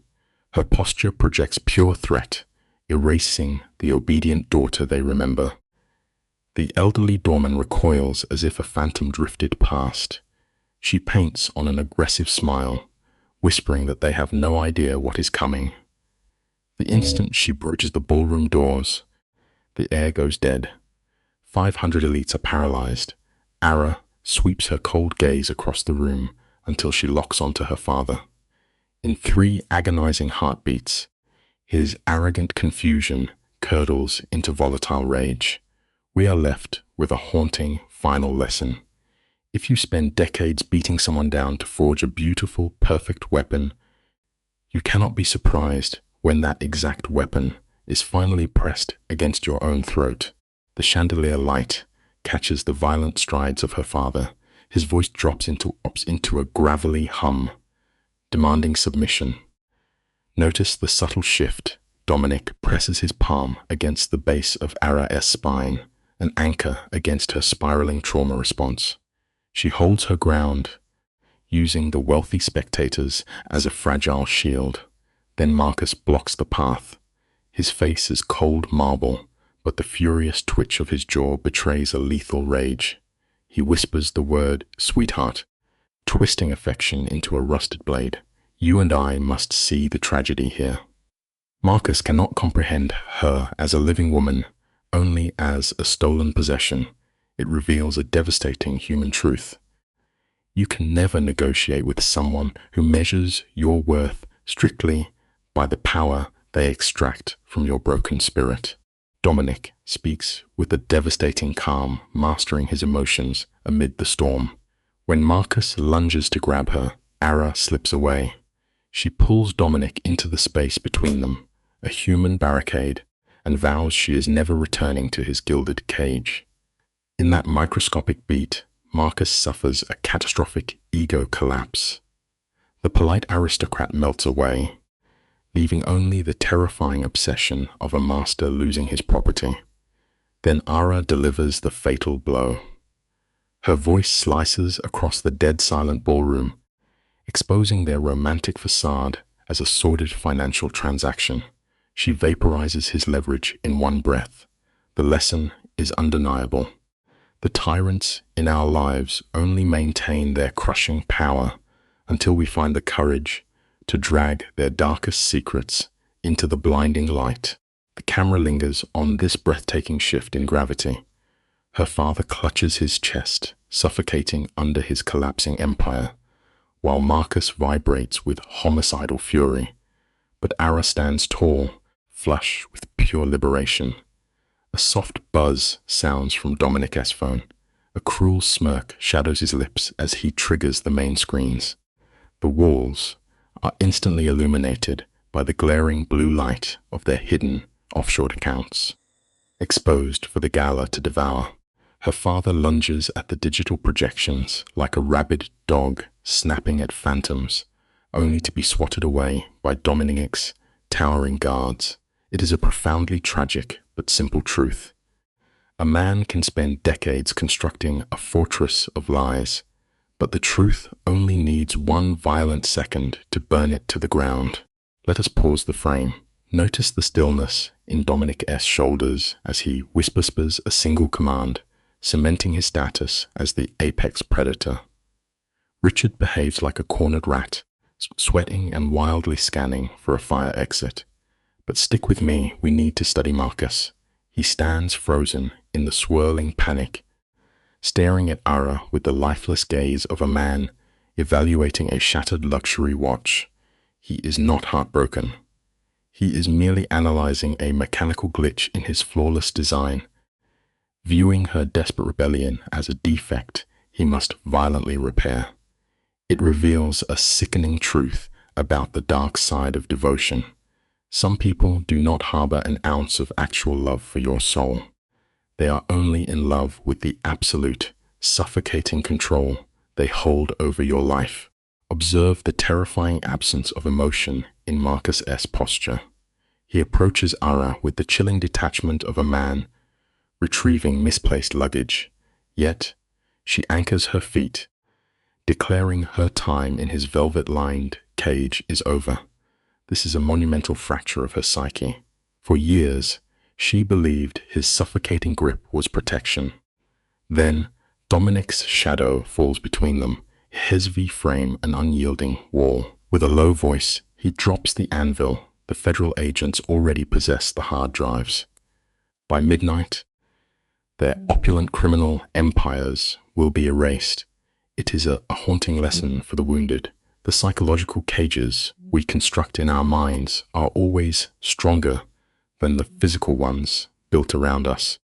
Her posture projects pure threat, erasing the obedient daughter they remember. The elderly doorman recoils as if a phantom drifted past. She paints on an aggressive smile, whispering that they have no idea what is coming. The instant she broaches the ballroom doors, the air goes dead. 500 elites are paralyzed. Ara sweeps her cold gaze across the room until she locks onto her father. In 3 agonizing heartbeats, his arrogant confusion curdles into volatile rage. We are left with a haunting final lesson. If you spend decades beating someone down to forge a beautiful, perfect weapon, you cannot be surprised when that exact weapon is finally pressed against your own throat. The chandelier light catches the violent strides of her father. His voice drops into a gravelly hum, demanding submission. Notice the subtle shift. Dominic presses his palm against the base of Ara's spine, an anchor against her spiraling trauma response. She holds her ground, using the wealthy spectators as a fragile shield. Then Marcus blocks the path. His face is cold marble, but the furious twitch of his jaw betrays a lethal rage. He whispers the word, "Sweetheart," twisting affection into a rusted blade. You and I must see the tragedy here. Marcus cannot comprehend her as a living woman, only as a stolen possession. It reveals a devastating human truth. You can never negotiate with someone who measures your worth strictly by the power they extract from your broken spirit. Dominic speaks with a devastating calm, mastering his emotions amid the storm. When Marcus lunges to grab her, Ara slips away. She pulls Dominic into the space between them, a human barricade, and vows she is never returning to his gilded cage. In that microscopic beat, Marcus suffers a catastrophic ego collapse. The polite aristocrat melts away, leaving only the terrifying obsession of a master losing his property. Then Ara delivers the fatal blow. Her voice slices across the dead-silent ballroom, exposing their romantic facade as a sordid financial transaction. She vaporizes his leverage in one breath. The lesson is undeniable. The tyrants in our lives only maintain their crushing power until we find the courage to drag their darkest secrets into the blinding light. The camera lingers on this breathtaking shift in gravity. Her father clutches his chest, suffocating under his collapsing empire, while Marcus vibrates with homicidal fury. But Ara stands tall, flush with pure liberation. A soft buzz sounds from Dominic's phone. A cruel smirk shadows his lips as he triggers the main screens. The walls are instantly illuminated by the glaring blue light of their hidden offshore accounts, exposed for the gala to devour. Her father lunges at the digital projections like a rabid dog snapping at phantoms, only to be swatted away by Dominic's towering guards. It is a profoundly tragic but simple truth. A man can spend decades constructing a fortress of lies, but the truth only needs one violent second to burn it to the ground. Let us pause the frame. Notice the stillness in Dominic's shoulders as he whispers a single command, cementing his status as the apex predator. Richard behaves like a cornered rat, sweating and wildly scanning for a fire exit. But stick with me, we need to study Marcus. He stands frozen in the swirling panic, staring at Ara with the lifeless gaze of a man evaluating a shattered luxury watch. He is not heartbroken. He is merely analyzing a mechanical glitch in his flawless design. Viewing her desperate rebellion as a defect he must violently repair. It reveals a sickening truth about the dark side of devotion. Some people do not harbor an ounce of actual love for your soul. They are only in love with the absolute, suffocating control they hold over your life. Observe the terrifying absence of emotion in Marcus's posture. He approaches Ara with the chilling detachment of a man retrieving misplaced luggage, yet she anchors her feet, declaring her time in his velvet-lined cage is over. This is a monumental fracture of her psyche. For years, she believed his suffocating grip was protection. Then, Dominic's shadow falls between them, his V-frame an unyielding wall. With a low voice, he drops the anvil. The federal agents already possess the hard drives. By midnight, their opulent criminal empires will be erased. It is a haunting lesson for the wounded. The psychological cages we construct in our minds are always stronger than the physical ones built around us.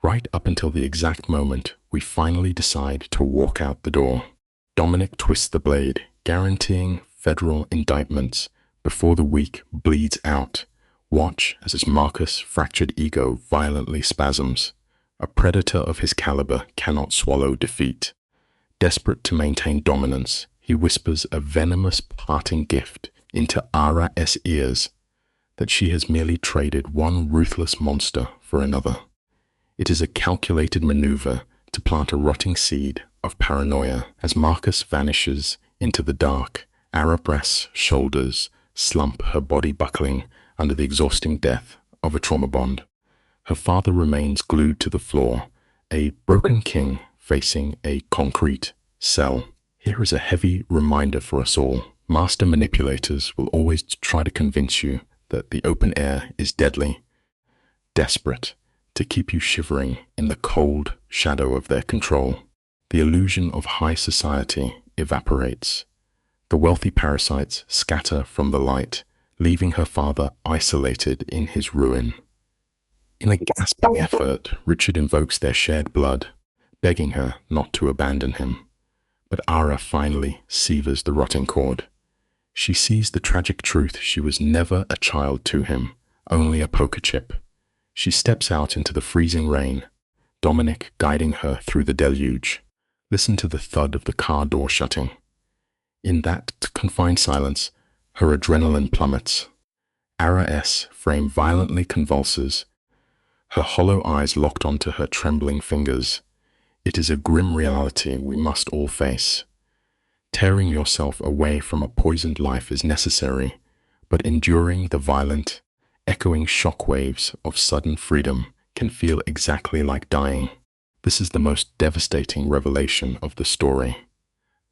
Right up until the exact moment we finally decide to walk out the door. Dominic twists the blade, guaranteeing federal indictments before the week bleeds out. Watch as his Marcus' fractured ego violently spasms. A predator of his caliber cannot swallow defeat. Desperate to maintain dominance, he whispers a venomous parting gift into Ara's ears that she has merely traded one ruthless monster for another. It is a calculated maneuver to plant a rotting seed of paranoia. As Marcus vanishes into the dark, Ara's shoulders slump, her body buckling under the exhausting death of a trauma bond. Her father remains glued to the floor, a broken king facing a concrete cell. Here is a heavy reminder for us all. Master manipulators will always try to convince you that the open air is deadly, desperate to keep you shivering in the cold shadow of their control. The illusion of high society evaporates. The wealthy parasites scatter from the light, leaving her father isolated in his ruin. In a gasping effort, Richard invokes their shared blood, begging her not to abandon him. But Ara finally severs the rotting cord. She sees the tragic truth: she was never a child to him, only a poker chip. She steps out into the freezing rain, Dominic guiding her through the deluge. Listen to the thud of the car door shutting. In that confined silence, her adrenaline plummets. Ara S. frame violently convulses, her hollow eyes locked onto her trembling fingers. It is a grim reality we must all face. Tearing yourself away from a poisoned life is necessary, but enduring the violent, echoing shockwaves of sudden freedom can feel exactly like dying. This is the most devastating revelation of the story.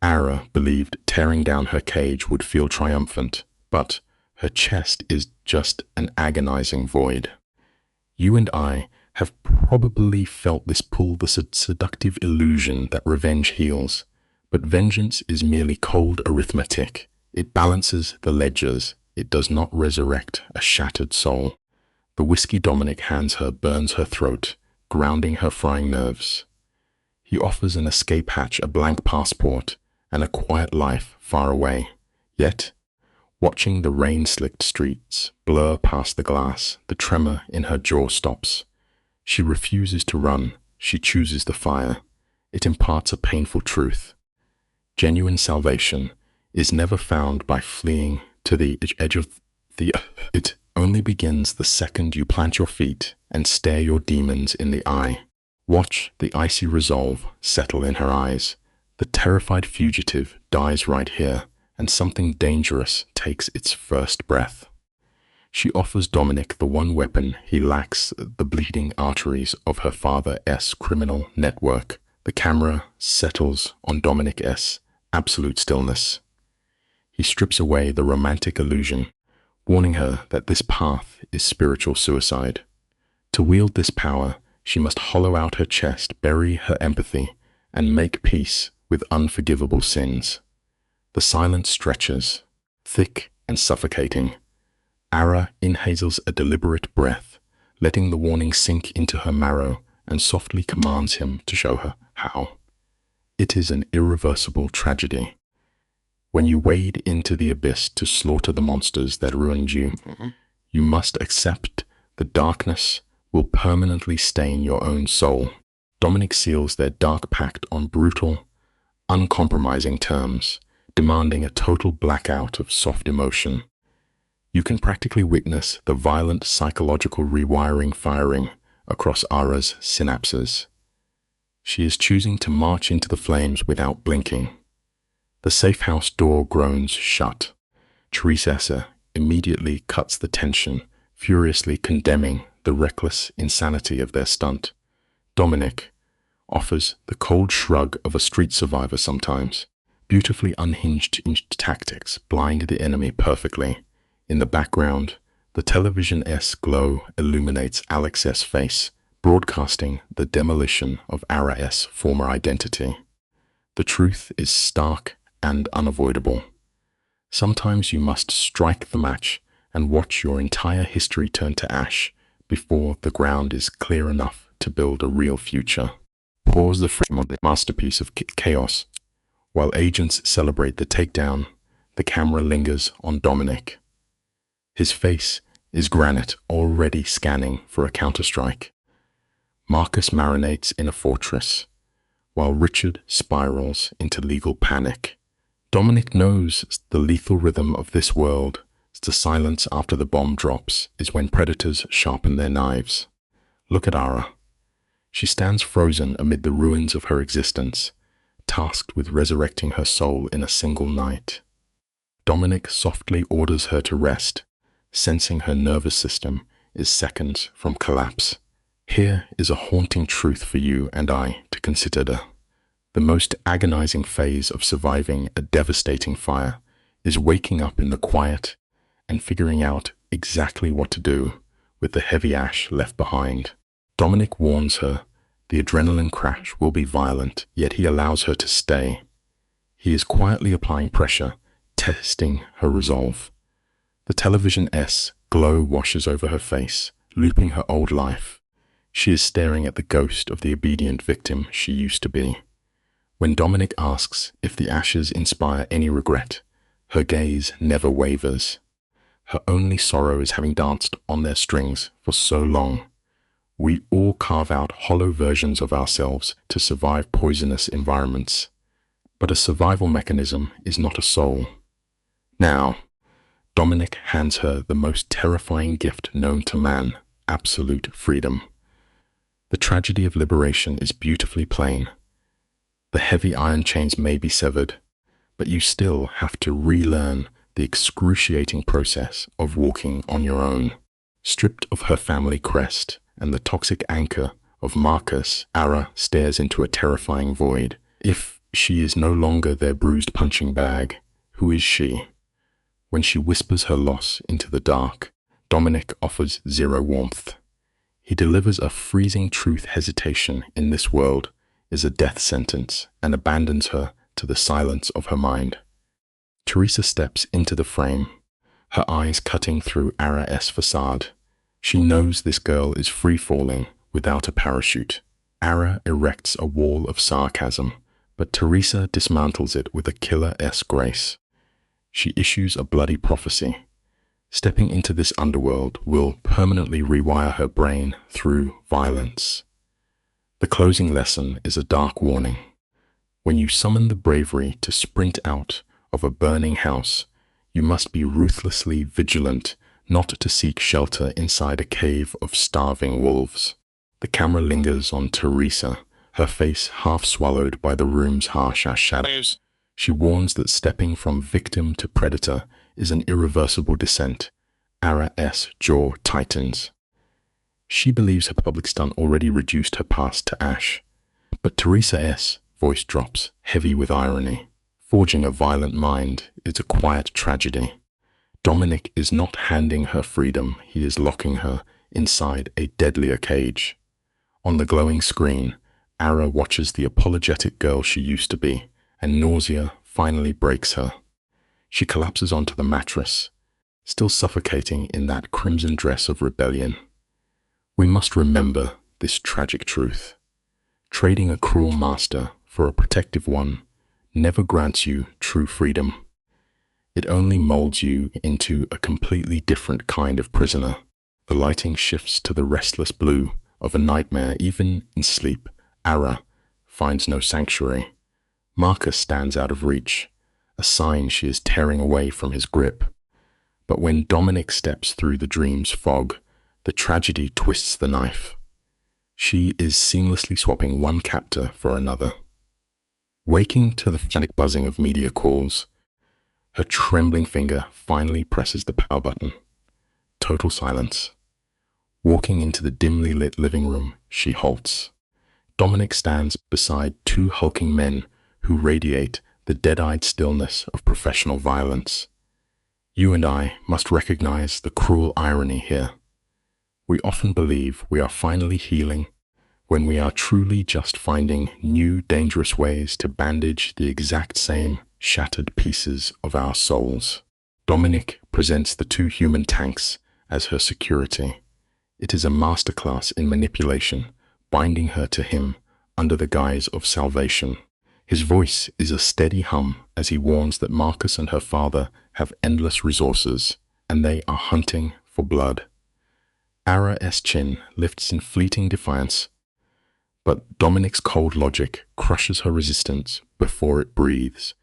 Ara believed tearing down her cage would feel triumphant, but her chest is just an agonizing void. You and I have probably felt this pull, the seductive illusion that revenge heals, but vengeance is merely cold arithmetic. It balances the ledgers. It does not resurrect a shattered soul. The whiskey Dominic hands her burns her throat, grounding her frying nerves. He offers an escape hatch, a blank passport, and a quiet life far away. Yet, watching the rain-slicked streets blur past the glass, the tremor in her jaw stops. She refuses to run. She chooses the fire. It imparts a painful truth. Genuine salvation is never found by fleeing to the edge of the earth. It only begins the second you plant your feet and stare your demons in the eye. Watch the icy resolve settle in her eyes. The terrified fugitive dies right here, and something dangerous takes its first breath. She offers Dominic the one weapon he lacks: the bleeding arteries of her father's criminal network. The camera settles on Dominic S. Absolute stillness. He strips away the romantic illusion, warning her that this path is spiritual suicide. To wield this power, she must hollow out her chest, bury her empathy, and make peace with unforgivable sins. The silence stretches, thick and suffocating. Ara inhales a deliberate breath, letting the warning sink into her marrow, and softly commands him to show her how. It is an irreversible tragedy. When you wade into the abyss to slaughter the monsters that ruined you, you must accept the darkness will permanently stain your own soul. Dominic seals their dark pact on brutal, uncompromising terms, demanding a total blackout of soft emotion. You can practically witness the violent psychological rewiring firing across Ara's synapses. She is choosing to march into the flames without blinking. The safe house door groans shut. Teresa immediately cuts the tension, furiously condemning the reckless insanity of their stunt. Dominic offers the cold shrug of a street survivor sometimes. Beautifully unhinged tactics blind the enemy perfectly. In the background, the television-esque glow illuminates Alex's face, broadcasting the demolition of Ara's former identity. The truth is stark and unavoidable. Sometimes you must strike the match and watch your entire history turn to ash before the ground is clear enough to build a real future. Pause the frame on the masterpiece of chaos. While agents celebrate the takedown, the camera lingers on Dominic. His face is granite, already scanning for a counterstrike. Marcus marinates in a fortress, while Richard spirals into legal panic. Dominic knows the lethal rhythm of this world. The silence after the bomb drops is when predators sharpen their knives. Look at Ara. She stands frozen amid the ruins of her existence, tasked with resurrecting her soul in a single night. Dominic softly orders her to rest, sensing her nervous system is seconds from collapse. Here is a haunting truth for you and I to consider. The most agonizing phase of surviving a devastating fire is waking up in the quiet and figuring out exactly what to do with the heavy ash left behind. Dominic warns her the adrenaline crash will be violent, yet he allows her to stay. He is quietly applying pressure, testing her resolve. The television-S glow washes over her face, looping her old life. She is staring at the ghost of the obedient victim she used to be. When Dominic asks if the ashes inspire any regret, her gaze never wavers. Her only sorrow is having danced on their strings for so long. We all carve out hollow versions of ourselves to survive poisonous environments. But a survival mechanism is not a soul. Now, Dominic hands her the most terrifying gift known to man, absolute freedom. The tragedy of liberation is beautifully plain. The heavy iron chains may be severed, but you still have to relearn the excruciating process of walking on your own. Stripped of her family crest and the toxic anchor of Marcus, Ara stares into a terrifying void. If she is no longer their bruised punching bag, who is she? When she whispers her loss into the dark, Dominic offers zero warmth. He delivers a freezing truth. Hesitation in this world is a death sentence, and abandons her to the silence of her mind. Teresa steps into the frame, her eyes cutting through Ara's facade. She knows this girl is free-falling without a parachute. Ara erects a wall of sarcasm, but Teresa dismantles it with a killer-esque grace. She issues a bloody prophecy. Stepping into this underworld will permanently rewire her brain through violence. The closing lesson is a dark warning. When you summon the bravery to sprint out of a burning house, you must be ruthlessly vigilant not to seek shelter inside a cave of starving wolves. The camera lingers on Teresa, her face half swallowed by the room's harsh shadows. She warns that stepping from victim to predator is an irreversible descent. Ara's jaw tightens. She believes her public stunt already reduced her past to ash. But Teresa's voice drops, heavy with irony. Forging a violent mind is a quiet tragedy. Dominic is not handing her freedom, he is locking her inside a deadlier cage. On the glowing screen, Ara watches the apologetic girl she used to be, and nausea finally breaks her. She collapses onto the mattress, still suffocating in that crimson dress of rebellion. We must remember this tragic truth. Trading a cruel master for a protective one never grants you true freedom. It only molds you into a completely different kind of prisoner. The lighting shifts to the restless blue of a nightmare. Even in sleep, Ara finds no sanctuary. Marcus stands out of reach, a sign she is tearing away from his grip. But when Dominic steps through the dream's fog, the tragedy twists the knife. She is seamlessly swapping one captor for another. Waking to the frantic buzzing of media calls, her trembling finger finally presses the power button. Total silence. Walking into the dimly lit living room, she halts. Dominic stands beside two hulking men who radiate the dead-eyed stillness of professional violence. You and I must recognize the cruel irony here. We often believe we are finally healing when we are truly just finding new dangerous ways to bandage the exact same shattered pieces of our souls. Dominic presents the two human tanks as her security. It is a masterclass in manipulation, binding her to him under the guise of salvation. His voice is a steady hum as he warns that Marcus and her father have endless resources, and they are hunting for blood. Ara's chin lifts in fleeting defiance, but Dominic's cold logic crushes her resistance before it breathes.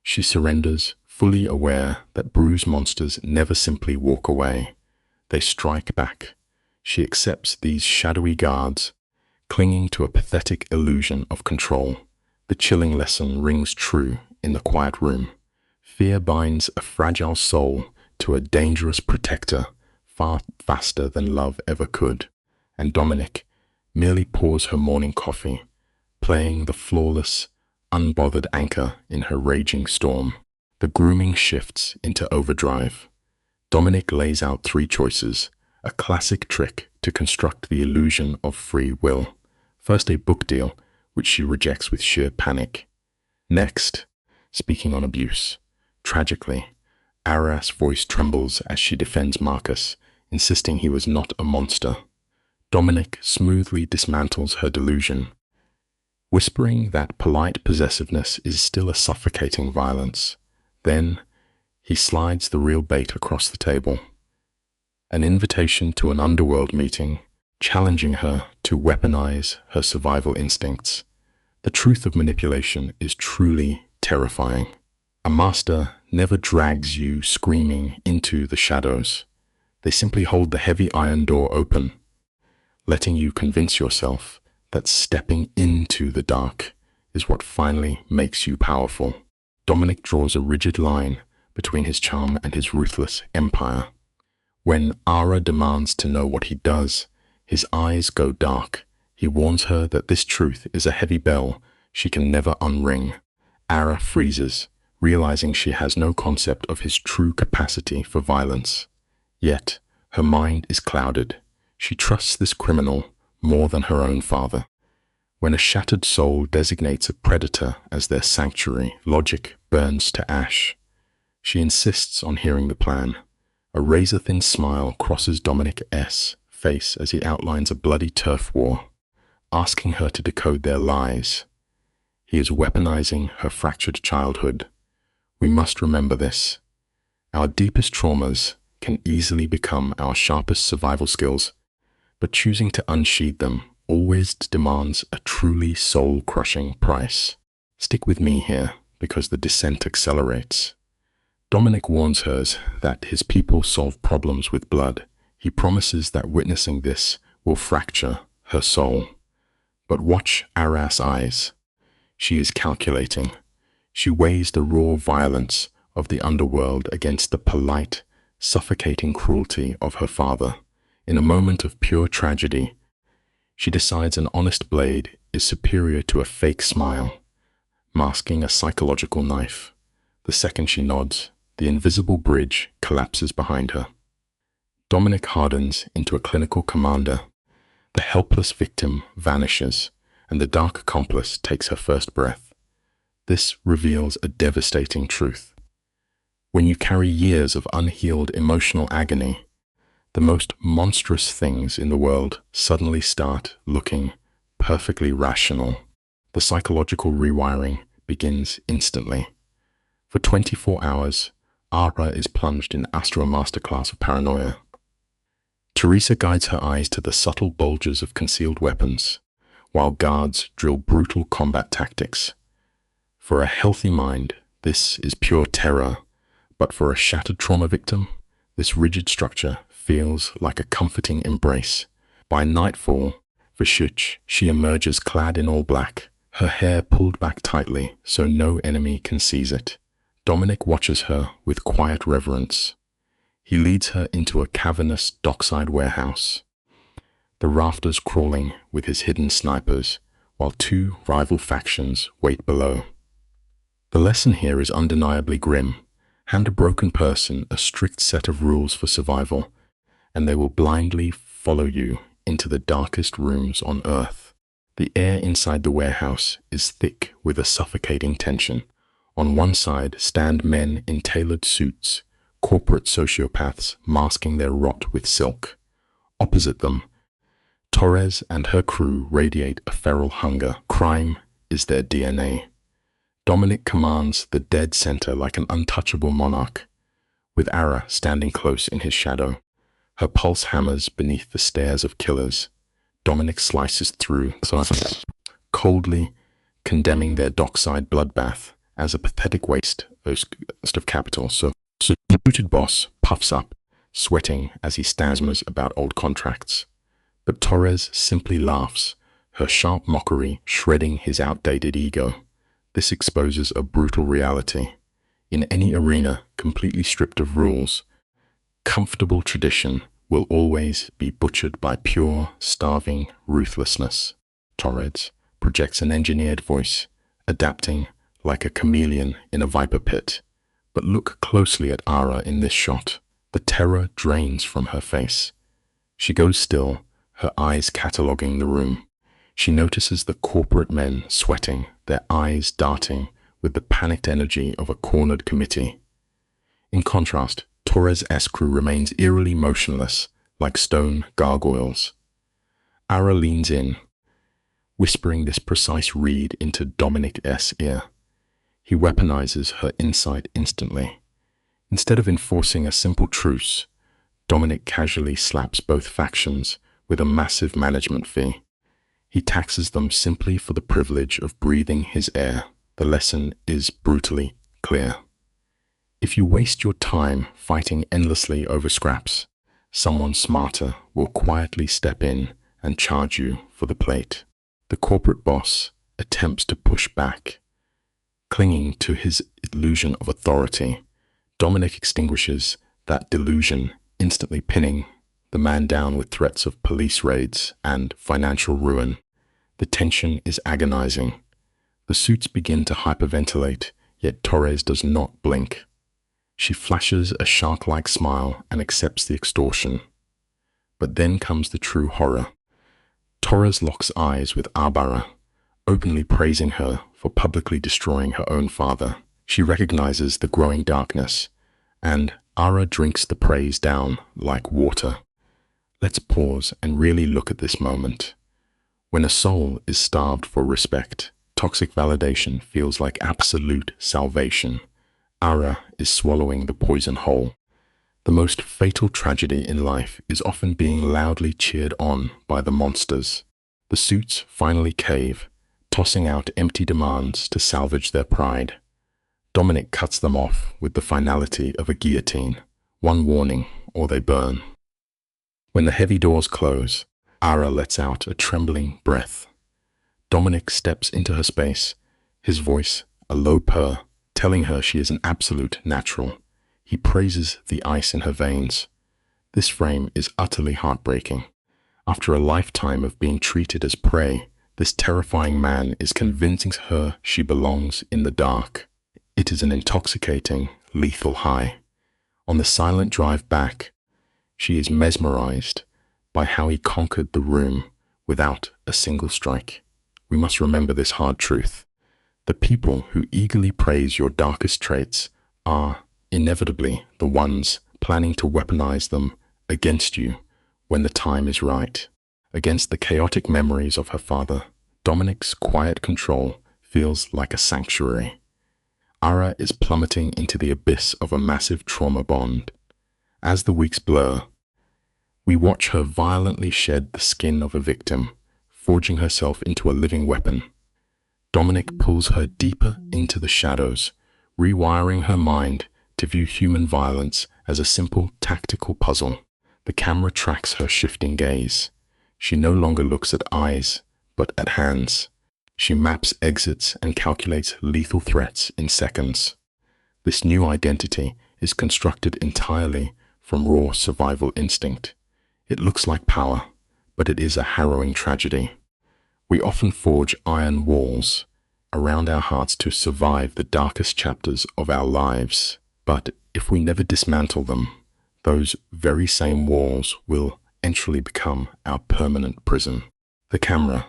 She surrenders, fully aware that bruised monsters never simply walk away. They strike back. She accepts these shadowy guards, clinging to a pathetic illusion of control. The chilling lesson rings true in the quiet room. Fear binds a fragile soul to a dangerous protector far faster than love ever could. And Dominic merely pours her morning coffee, playing the flawless, unbothered anchor in her raging storm. The grooming shifts into overdrive. Dominic lays out three choices, a classic trick to construct the illusion of free will. First, a book deal, which she rejects with sheer panic. Next, speaking on abuse. Tragically, Ara's voice trembles as she defends Marcus, insisting he was not a monster. Dominic smoothly dismantles her delusion, whispering that polite possessiveness is still a suffocating violence. Then he slides the real bait across the table. An invitation to an underworld meeting, challenging her to weaponize her survival instincts. The truth of manipulation is truly terrifying. A master never drags you screaming into the shadows. They simply hold the heavy iron door open, letting you convince yourself that stepping into the dark is what finally makes you powerful. Dominic draws a rigid line between his charm and his ruthless empire. When Ara demands to know what he does, his eyes go dark. He warns her that this truth is a heavy bell she can never unring. Ara freezes, realizing she has no concept of his true capacity for violence. Yet, her mind is clouded. She trusts this criminal more than her own father. When a shattered soul designates a predator as their sanctuary, logic burns to ash. She insists on hearing the plan. A razor-thin smile crosses Dominic's face as he outlines a bloody turf war, asking her to decode their lies. He is weaponizing her fractured childhood. We must remember this. Our deepest traumas can easily become our sharpest survival skills, but choosing to unsheath them always demands a truly soul-crushing price. Stick with me here, because the descent accelerates. Dominic warns her that his people solve problems with blood. He promises that witnessing this will fracture her soul. But watch Ara's eyes. She is calculating. She weighs the raw violence of the underworld against the polite, suffocating cruelty of her father. In a moment of pure tragedy, she decides an honest blade is superior to a fake smile, masking a psychological knife. The second she nods, the invisible bridge collapses behind her. Dominic hardens into a clinical commander. The helpless victim vanishes, and the dark accomplice takes her first breath. This reveals a devastating truth. When you carry years of unhealed emotional agony, the most monstrous things in the world suddenly start looking perfectly rational. The psychological rewiring begins instantly. For 24 hours, Ara is plunged in astral masterclass of paranoia. Teresa guides her eyes to the subtle bulges of concealed weapons, while guards drill brutal combat tactics. For a healthy mind, this is pure terror, but for a shattered trauma victim, this rigid structure feels like a comforting embrace. By nightfall, Vishuch, she emerges clad in all black, her hair pulled back tightly so no enemy can seize it. Dominic watches her with quiet reverence. He leads her into a cavernous dockside warehouse, the rafters crawling with his hidden snipers, while two rival factions wait below. The lesson here is undeniably grim. Hand a broken person a strict set of rules for survival, and they will blindly follow you into the darkest rooms on Earth. The air inside the warehouse is thick with a suffocating tension. On one side stand men in tailored suits, corporate sociopaths masking their rot with silk. Opposite them, Torres and her crew radiate a feral hunger. Crime is their DNA. Dominic commands the dead center like an untouchable monarch, with Ara standing close in his shadow. Her pulse hammers beneath the stares of killers. Dominic slices through, coldly condemning their dockside bloodbath as a pathetic waste of capital. So the booted boss puffs up, sweating as he stammers about old contracts. But Torres simply laughs, her sharp mockery shredding his outdated ego. This exposes a brutal reality. In any arena completely stripped of rules, comfortable tradition will always be butchered by pure, starving ruthlessness. Torres projects an engineered voice, adapting like a chameleon in a viper pit. But look closely at Ara in this shot. The terror drains from her face. She goes still, her eyes cataloging the room. She notices the corporate men sweating, their eyes darting with the panicked energy of a cornered committee. In contrast, Torres' crew remains eerily motionless, like stone gargoyles. Ara leans in, whispering this precise read into Dominic's ear. He weaponizes her insight instantly. Instead of enforcing a simple truce, Dominic casually slaps both factions with a massive management fee. He taxes them simply for the privilege of breathing his air. The lesson is brutally clear. If you waste your time fighting endlessly over scraps, someone smarter will quietly step in and charge you for the plate. The corporate boss attempts to push back. Clinging to his illusion of authority, Dominic extinguishes that delusion, instantly pinning the man down with threats of police raids and financial ruin. The tension is agonizing. The suits begin to hyperventilate, yet Torres does not blink. She flashes a shark-like smile and accepts the extortion. But then comes the true horror. Torres locks eyes with Arbara, openly praising her for publicly destroying her own father. She recognizes the growing darkness, and Ara drinks the praise down like water. Let's pause and really look at this moment. When a soul is starved for respect, toxic validation feels like absolute salvation. Ara is swallowing the poison whole. The most fatal tragedy in life is often being loudly cheered on by the monsters. The suits finally cave, tossing out empty demands to salvage their pride. Dominic cuts them off with the finality of a guillotine. One warning, or they burn. When the heavy doors close, Ara lets out a trembling breath. Dominic steps into her space, his voice a low purr, telling her she is an absolute natural. He praises the ice in her veins. This frame is utterly heartbreaking. After a lifetime of being treated as prey, this terrifying man is convincing her she belongs in the dark. It is an intoxicating, lethal high. On the silent drive back, she is mesmerized by how he conquered the room without a single strike. We must remember this hard truth. The people who eagerly praise your darkest traits are inevitably the ones planning to weaponize them against you when the time is right. Against the chaotic memories of her father, Dominic's quiet control feels like a sanctuary. Ara is plummeting into the abyss of a massive trauma bond. As the weeks blur, we watch her violently shed the skin of a victim, forging herself into a living weapon. Dominic pulls her deeper into the shadows, rewiring her mind to view human violence as a simple tactical puzzle. The camera tracks her shifting gaze. She no longer looks at eyes, but at hands. She maps exits and calculates lethal threats in seconds. This new identity is constructed entirely from raw survival instinct. It looks like power, but it is a harrowing tragedy. We often forge iron walls around our hearts to survive the darkest chapters of our lives. But if we never dismantle them, those very same walls will eventually become our permanent prison. The camera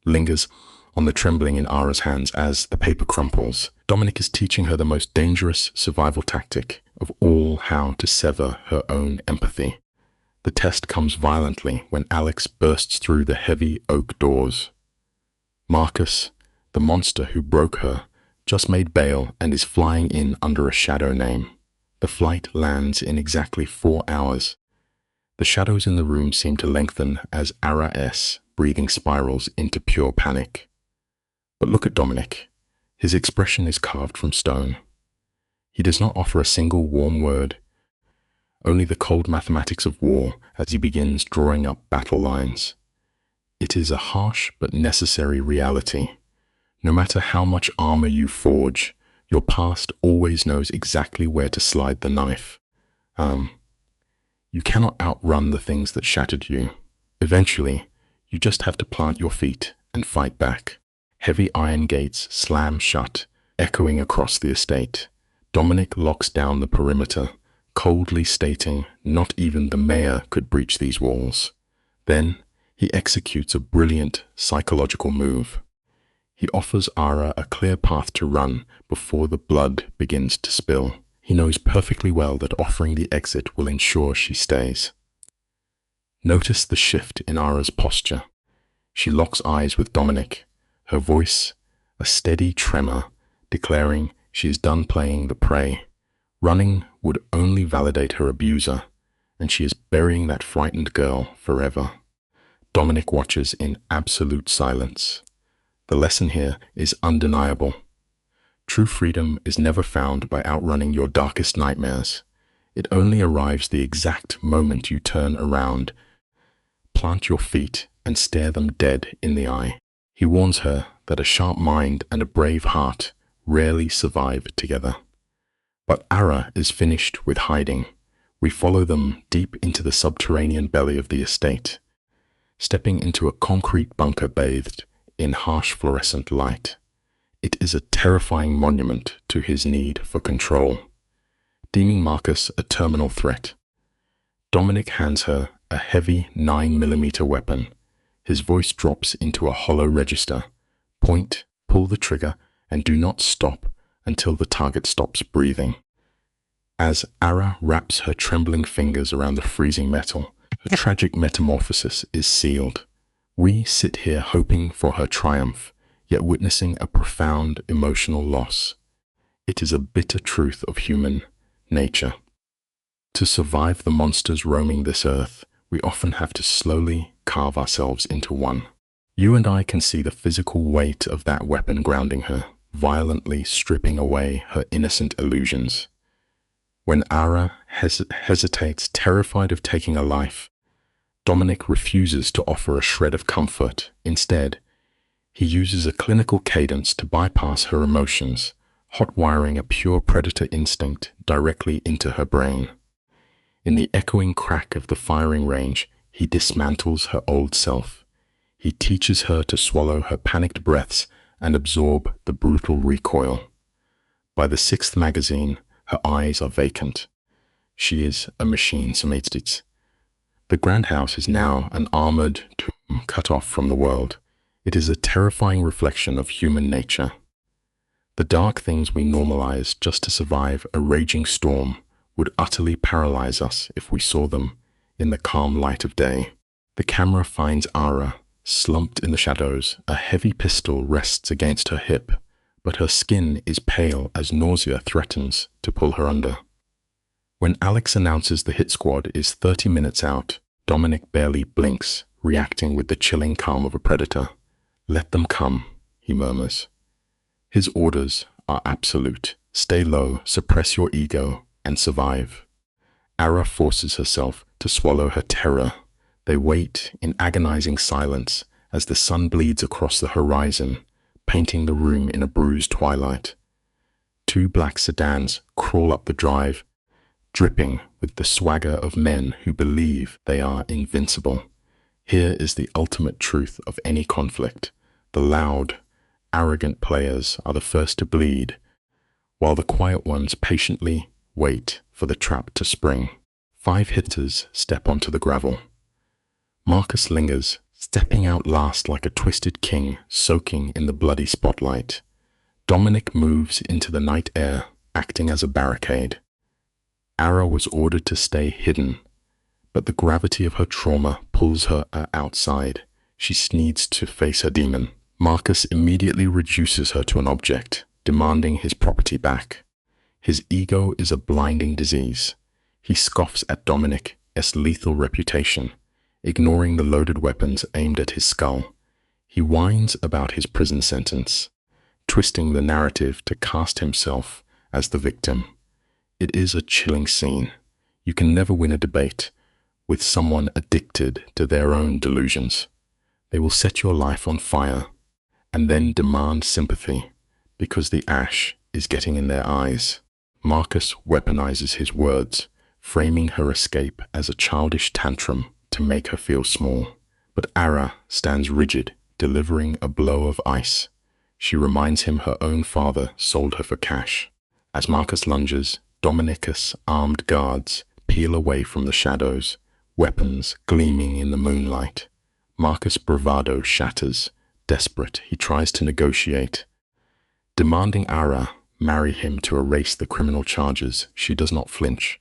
lingers on the trembling in Ara's hands as the paper crumples. Dominic is teaching her the most dangerous survival tactic of all: how to sever her own empathy. The test comes violently when Alex bursts through the heavy oak doors. Marcus, the monster who broke her, just made bail and is flying in under a shadow name. The flight lands in exactly 4 hours. The shadows in the room seem to lengthen as Ara's breathing spirals into pure panic. But look at Dominic. His expression is carved from stone. He does not offer a single warm word, only the cold mathematics of war as he begins drawing up battle lines. It is a harsh but necessary reality. No matter how much armor you forge, your past always knows exactly where to slide the knife. You cannot outrun the things that shattered you. Eventually, you just have to plant your feet and fight back. Heavy iron gates slam shut, echoing across the estate. Dominic locks down the perimeter, coldly stating not even the mayor could breach these walls. Then, he executes a brilliant psychological move. He offers Ara a clear path to run before the blood begins to spill. He knows perfectly well that offering the exit will ensure she stays. Notice the shift in Ara's posture. She locks eyes with Dominic, her voice a steady tremor, declaring she is done playing the prey. Running would only validate her abuser, and she is burying that frightened girl forever. Dominic watches in absolute silence. The lesson here is undeniable. True freedom is never found by outrunning your darkest nightmares. It only arrives the exact moment you turn around, plant your feet, and stare them dead in the eye. He warns her that a sharp mind and a brave heart rarely survive together. But Ara is finished with hiding. We follow them deep into the subterranean belly of the estate, stepping into a concrete bunker bathed in harsh fluorescent light. It is a terrifying monument to his need for control, deeming Marcus a terminal threat. Dominic hands her a heavy 9mm weapon. His voice drops into a hollow register. Point, pull the trigger, and do not stop until the target stops breathing. As Ara wraps her trembling fingers around the freezing metal, her tragic metamorphosis is sealed. We sit here hoping for her triumph, yet witnessing a profound emotional loss. It is a bitter truth of human nature. To survive the monsters roaming this earth, we often have to slowly carve ourselves into one. You and I can see the physical weight of that weapon grounding her, violently stripping away her innocent illusions. When Ara hesitates, terrified of taking a life, Dominic refuses to offer a shred of comfort. Instead, he uses a clinical cadence to bypass her emotions, hot-wiring a pure predator instinct directly into her brain. In the echoing crack of the firing range, he dismantles her old self. He teaches her to swallow her panicked breaths and absorb the brutal recoil. By the 6th magazine, her eyes are vacant. She is a machine, Sametsits. The Grand House is now an armored tomb cut off from the world. It is a terrifying reflection of human nature. The dark things we normalize just to survive a raging storm would utterly paralyze us if we saw them in the calm light of day. The camera finds Ara, slumped in the shadows. A heavy pistol rests against her hip, but her skin is pale as nausea threatens to pull her under. When Alex announces the hit squad is 30 minutes out, Dominic barely blinks, reacting with the chilling calm of a predator. "Let them come," he murmurs. His orders are absolute. Stay low, suppress your ego, and survive. Ara forces herself to swallow her terror. They wait in agonizing silence as the sun bleeds across the horizon, painting the room in a bruised twilight. 2 black sedans crawl up the drive, dripping with the swagger of men who believe they are invincible. Here is the ultimate truth of any conflict. The loud, arrogant players are the first to bleed, while the quiet ones patiently wait for the trap to spring. 5 hitters step onto the gravel. Marcus lingers, stepping out last like a twisted king, soaking in the bloody spotlight. Dominic moves into the night air, acting as a barricade. Ara was ordered to stay hidden, but the gravity of her trauma pulls her outside. She needs to face her demon. Marcus immediately reduces her to an object, demanding his property back. His ego is a blinding disease. He scoffs at Dominic's lethal reputation, ignoring the loaded weapons aimed at his skull. He whines about his prison sentence, twisting the narrative to cast himself as the victim. It is a chilling scene. You can never win a debate with someone addicted to their own delusions. They will set your life on fire and then demand sympathy because the ash is getting in their eyes. Marcus weaponizes his words, framing her escape as a childish tantrum to make her feel small. But Ara stands rigid, delivering a blow of ice. She reminds him her own father sold her for cash. As Marcus lunges, Dominicus' armed guards peel away from the shadows, weapons gleaming in the moonlight. Marcus' bravado shatters. Desperate, he tries to negotiate, demanding Ara marry him to erase the criminal charges. She does not flinch.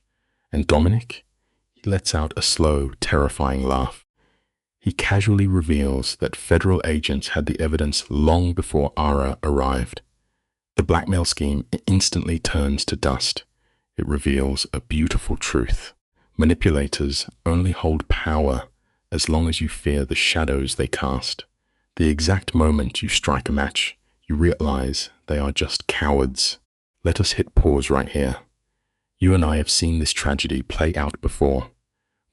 And Dominic? He lets out a slow, terrifying laugh. He casually reveals that federal agents had the evidence long before Ara arrived. The blackmail scheme instantly turns to dust. It reveals a beautiful truth. Manipulators only hold power as long as you fear the shadows they cast. The exact moment you strike a match, you realize they are just cowards. Let us hit pause right here. You and I have seen this tragedy play out before.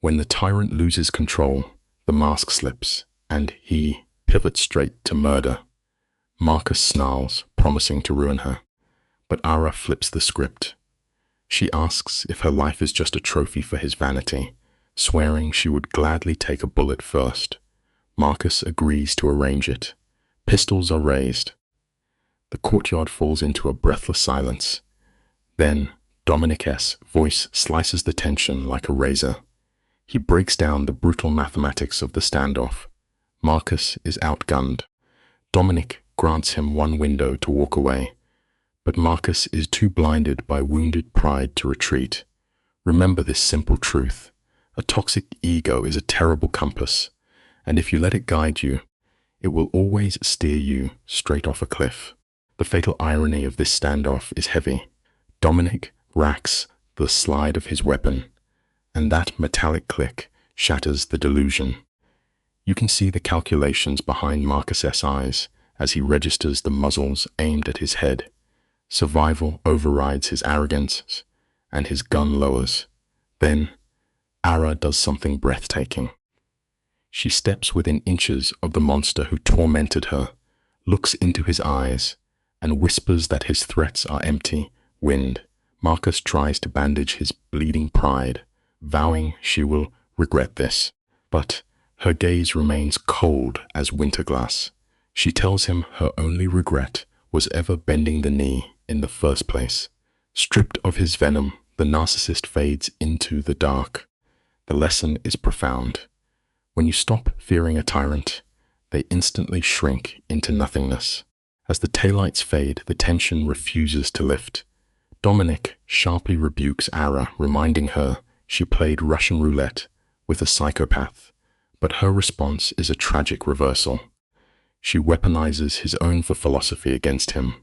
When the tyrant loses control, the mask slips, and he pivots straight to murder. Marcus snarls, promising to ruin her. But Ara flips the script. She asks if her life is just a trophy for his vanity, swearing she would gladly take a bullet first. Marcus agrees to arrange it. Pistols are raised. The courtyard falls into a breathless silence. Then Dominic's voice slices the tension like a razor. He breaks down the brutal mathematics of the standoff. Marcus is outgunned. Dominic grants him one window to walk away, but Marcus is too blinded by wounded pride to retreat. Remember this simple truth. A toxic ego is a terrible compass, and if you let it guide you, it will always steer you straight off a cliff. The fatal irony of this standoff is heavy. Dominic racks the slide of his weapon, and that metallic click shatters the delusion. You can see the calculations behind Marcus's eyes as he registers the muzzles aimed at his head. Survival overrides his arrogance, and his gun lowers. Then, Ara does something breathtaking. She steps within inches of the monster who tormented her, looks into his eyes, and whispers that his threats are empty wind. Marcus tries to bandage his bleeding pride, vowing she will regret this. But her gaze remains cold as winter glass. She tells him her only regret was ever bending the knee in the first place. Stripped of his venom, the narcissist fades into the dark. The lesson is profound. When you stop fearing a tyrant, they instantly shrink into nothingness. As the taillights fade, the tension refuses to lift. Dominic sharply rebukes Ara, reminding her she played Russian roulette with a psychopath, but her response is a tragic reversal. She weaponizes his own philosophy against him,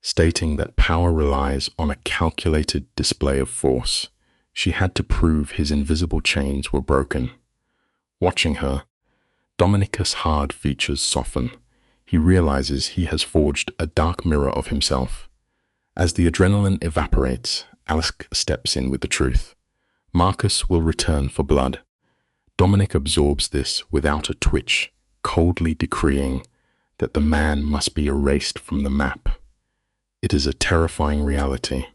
stating that power relies on a calculated display of force. She had to prove his invisible chains were broken. Watching her, Dominic's hard features soften. He realizes he has forged a dark mirror of himself. As the adrenaline evaporates, Alice steps in with the truth. Marcus will return for blood. Dominic absorbs this without a twitch, coldly decreeing that the man must be erased from the map. It is a terrifying reality.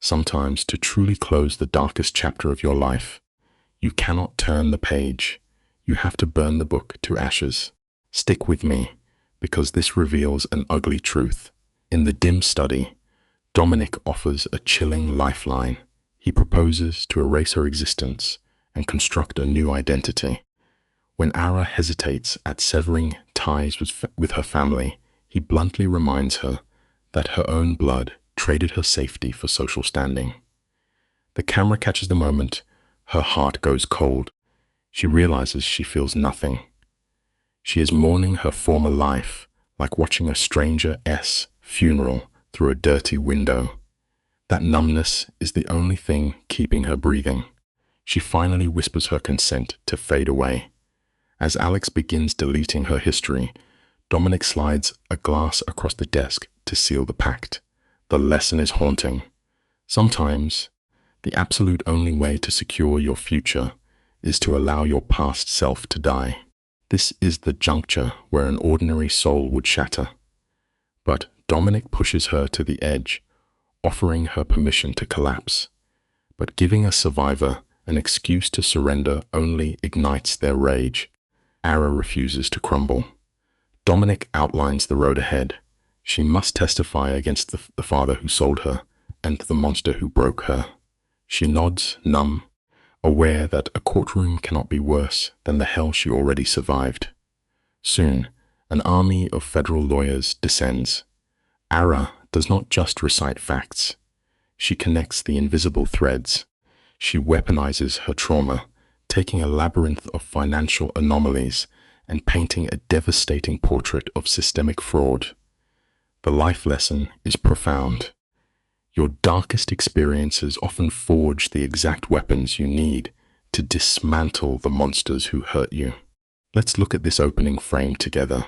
Sometimes, to truly close the darkest chapter of your life, you cannot turn the page. You have to burn the book to ashes. Stick with me, because this reveals an ugly truth. In the dim study, Dominic offers a chilling lifeline. He proposes to erase her existence and construct a new identity. When Ara hesitates at severing ties with her family, he bluntly reminds her that her own blood traded her safety for social standing. The camera catches the moment. Her heart goes cold. She realizes she feels nothing. She is mourning her former life, like watching a stranger's funeral through a dirty window. That numbness is the only thing keeping her breathing. She finally whispers her consent to fade away. As Alex begins deleting her history, Dominic slides a glass across the desk to seal the pact. The lesson is haunting. Sometimes, the absolute only way to secure your future is to allow your past self to die. This is the juncture where an ordinary soul would shatter. But Dominic pushes her to the edge, offering her permission to collapse. But giving a survivor an excuse to surrender only ignites their rage. Ara refuses to crumble. Dominic outlines the road ahead. She must testify against the father who sold her and the monster who broke her. She nods, numb, aware that a courtroom cannot be worse than the hell she already survived. Soon, an army of federal lawyers descends. Ara does not just recite facts. She connects the invisible threads. She weaponizes her trauma, taking a labyrinth of financial anomalies and painting a devastating portrait of systemic fraud. The life lesson is profound. Your darkest experiences often forge the exact weapons you need to dismantle the monsters who hurt you. Let's look at this opening frame together.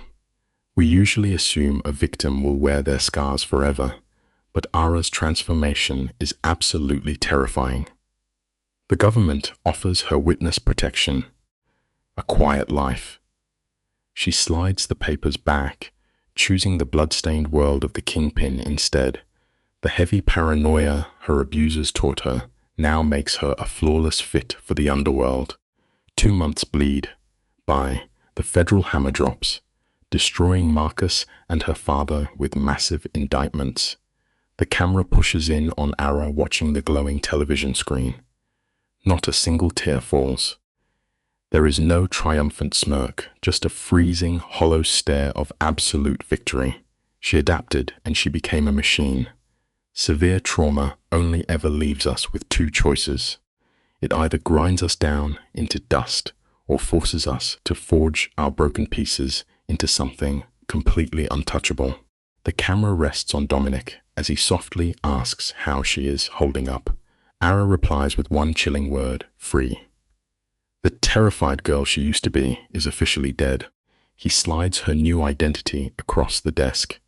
We usually assume a victim will wear their scars forever, but Ara's transformation is absolutely terrifying. The government offers her witness protection, a quiet life. She slides the papers back, choosing the blood-stained world of the kingpin instead. The heavy paranoia her abusers taught her now makes her a flawless fit for the underworld. 2 months bleed by. The federal hammer drops, destroying Marcus and her father with massive indictments. The camera pushes in on Ara watching the glowing television screen. Not a single tear falls. There is no triumphant smirk, just a freezing, hollow stare of absolute victory. She adapted and she became a machine. Severe trauma only ever leaves us with 2 choices. It either grinds us down into dust or forces us to forge our broken pieces into something completely untouchable. The camera rests on Dominic as he softly asks how she is holding up. Ara replies with one chilling word: free. The terrified girl she used to be is officially dead. He slides her new identity across the desk.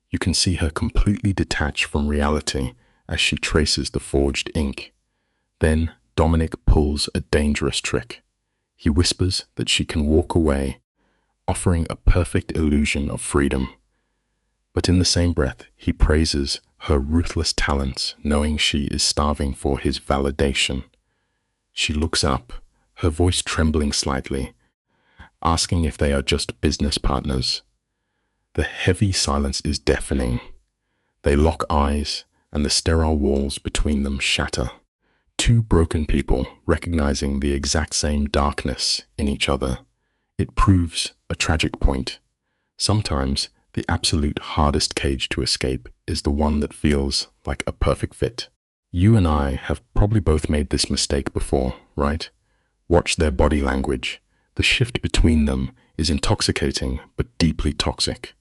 You can see her completely detached from reality as she traces the forged ink. Then Dominic pulls a dangerous trick. He whispers that she can walk away, offering a perfect illusion of freedom. But in the same breath, he praises her ruthless talents, knowing she is starving for his validation. She looks up, her voice trembling slightly, asking if they are just business partners. The heavy silence is deafening. They lock eyes, and the sterile walls between them shatter. 2 broken people recognizing the exact same darkness in each other. It proves a tragic point. Sometimes the absolute hardest cage to escape is the one that feels like a perfect fit. You and I have probably both made this mistake before, right? Watch their body language. The shift between them is intoxicating but deeply toxic.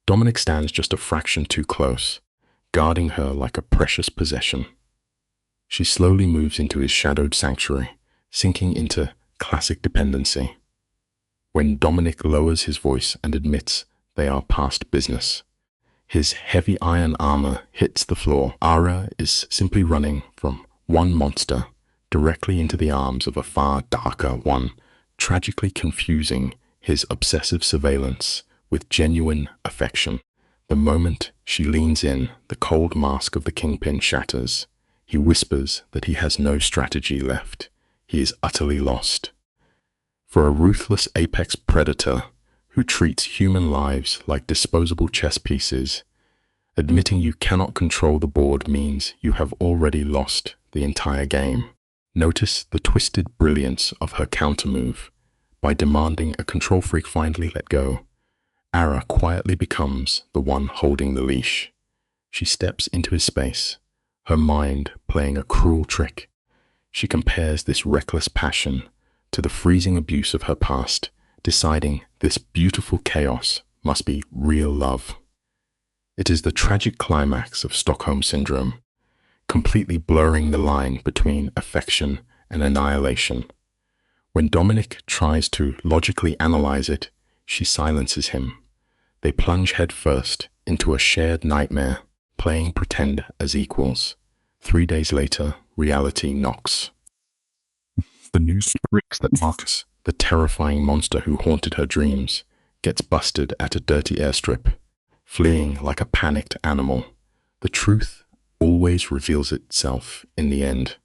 Dominic stands just a fraction too close, guarding her like a precious possession. She slowly moves into his shadowed sanctuary, sinking into classic dependency. When Dominic lowers his voice and admits they are past business, his heavy iron armor hits the floor. Ara is simply running from one monster directly into the arms of a far darker one, tragically confusing his obsessive surveillance with genuine affection. The moment she leans in, the cold mask of the kingpin shatters. He whispers that he has no strategy left. He is utterly lost. For a ruthless apex predator who treats human lives like disposable chess pieces, admitting you cannot control the board means you have already lost the entire game. Notice the twisted brilliance of her countermove. By demanding a control freak finally let go, Ara quietly becomes the one holding the leash. She steps into his space, her mind playing a cruel trick. She compares this reckless passion to the freezing abuse of her past, deciding this beautiful chaos must be real love. It is the tragic climax of Stockholm Syndrome, completely blurring the line between affection and annihilation. When Dominic tries to logically analyze it, she silences him. They plunge headfirst into a shared nightmare, playing pretend as equals. 3 days later, reality knocks. The news breaks that Marcus, the terrifying monster who haunted her dreams, gets busted at a dirty airstrip, fleeing like a panicked animal. The truth always reveals itself in the end.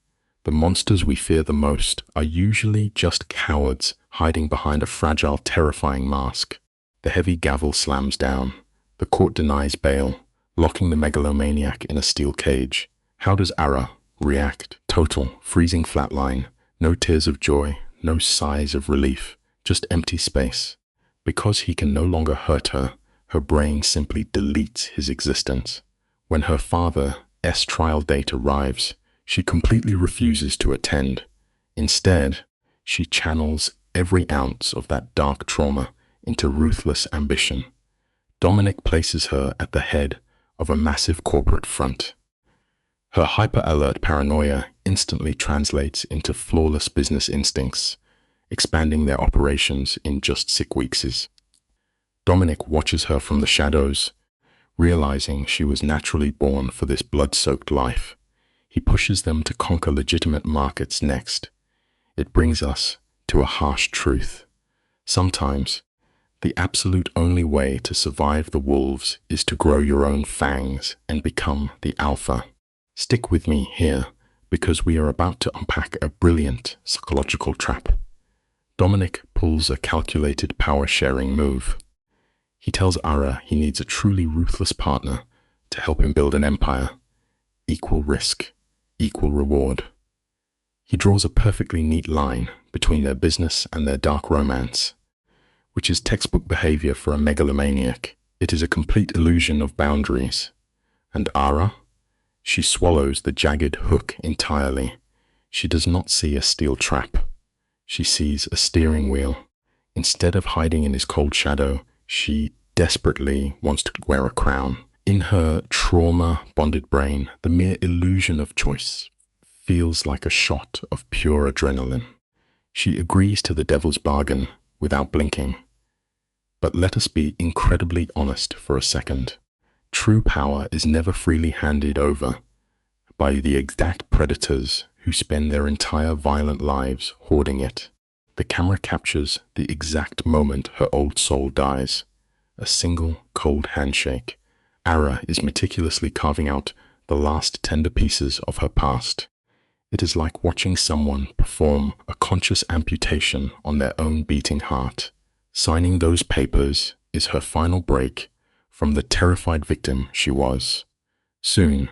The monsters we fear the most are usually just cowards hiding behind a fragile, terrifying mask. The heavy gavel slams down. The court denies bail, locking the megalomaniac in a steel cage. How does Ara react? Total, freezing flatline. No tears of joy, no sighs of relief, just empty space. Because he can no longer hurt her, her brain simply deletes his existence. When her father's trial date arrives, she completely refuses to attend. Instead, she channels every ounce of that dark trauma into ruthless ambition. Dominic places her at the head of a massive corporate front. Her hyper-alert paranoia instantly translates into flawless business instincts, expanding their operations in just 6 weeks. Dominic watches her from the shadows, realizing she was naturally born for this blood-soaked life. He pushes them to conquer legitimate markets next. It brings us to a harsh truth. Sometimes, the absolute only way to survive the wolves is to grow your own fangs and become the alpha. Stick with me here, because we are about to unpack a brilliant psychological trap. Dominic pulls a calculated power-sharing move. He tells Ara he needs a truly ruthless partner to help him build an empire. Equal risk, equal reward. He draws a perfectly neat line between their business and their dark romance, which is textbook behavior for a megalomaniac. It is a complete illusion of boundaries. And Ara? She swallows the jagged hook entirely. She does not see a steel trap. She sees a steering wheel. Instead of hiding in his cold shadow, she desperately wants to wear a crown. In her trauma-bonded brain, the mere illusion of choice feels like a shot of pure adrenaline. She agrees to the devil's bargain without blinking. But let us be incredibly honest for a second. True power is never freely handed over by the exact predators who spend their entire violent lives hoarding it. The camera captures the exact moment her old soul dies. A single cold handshake. Ara is meticulously carving out the last tender pieces of her past. It is like watching someone perform a conscious amputation on their own beating heart. Signing those papers is her final break from the terrified victim she was. Soon,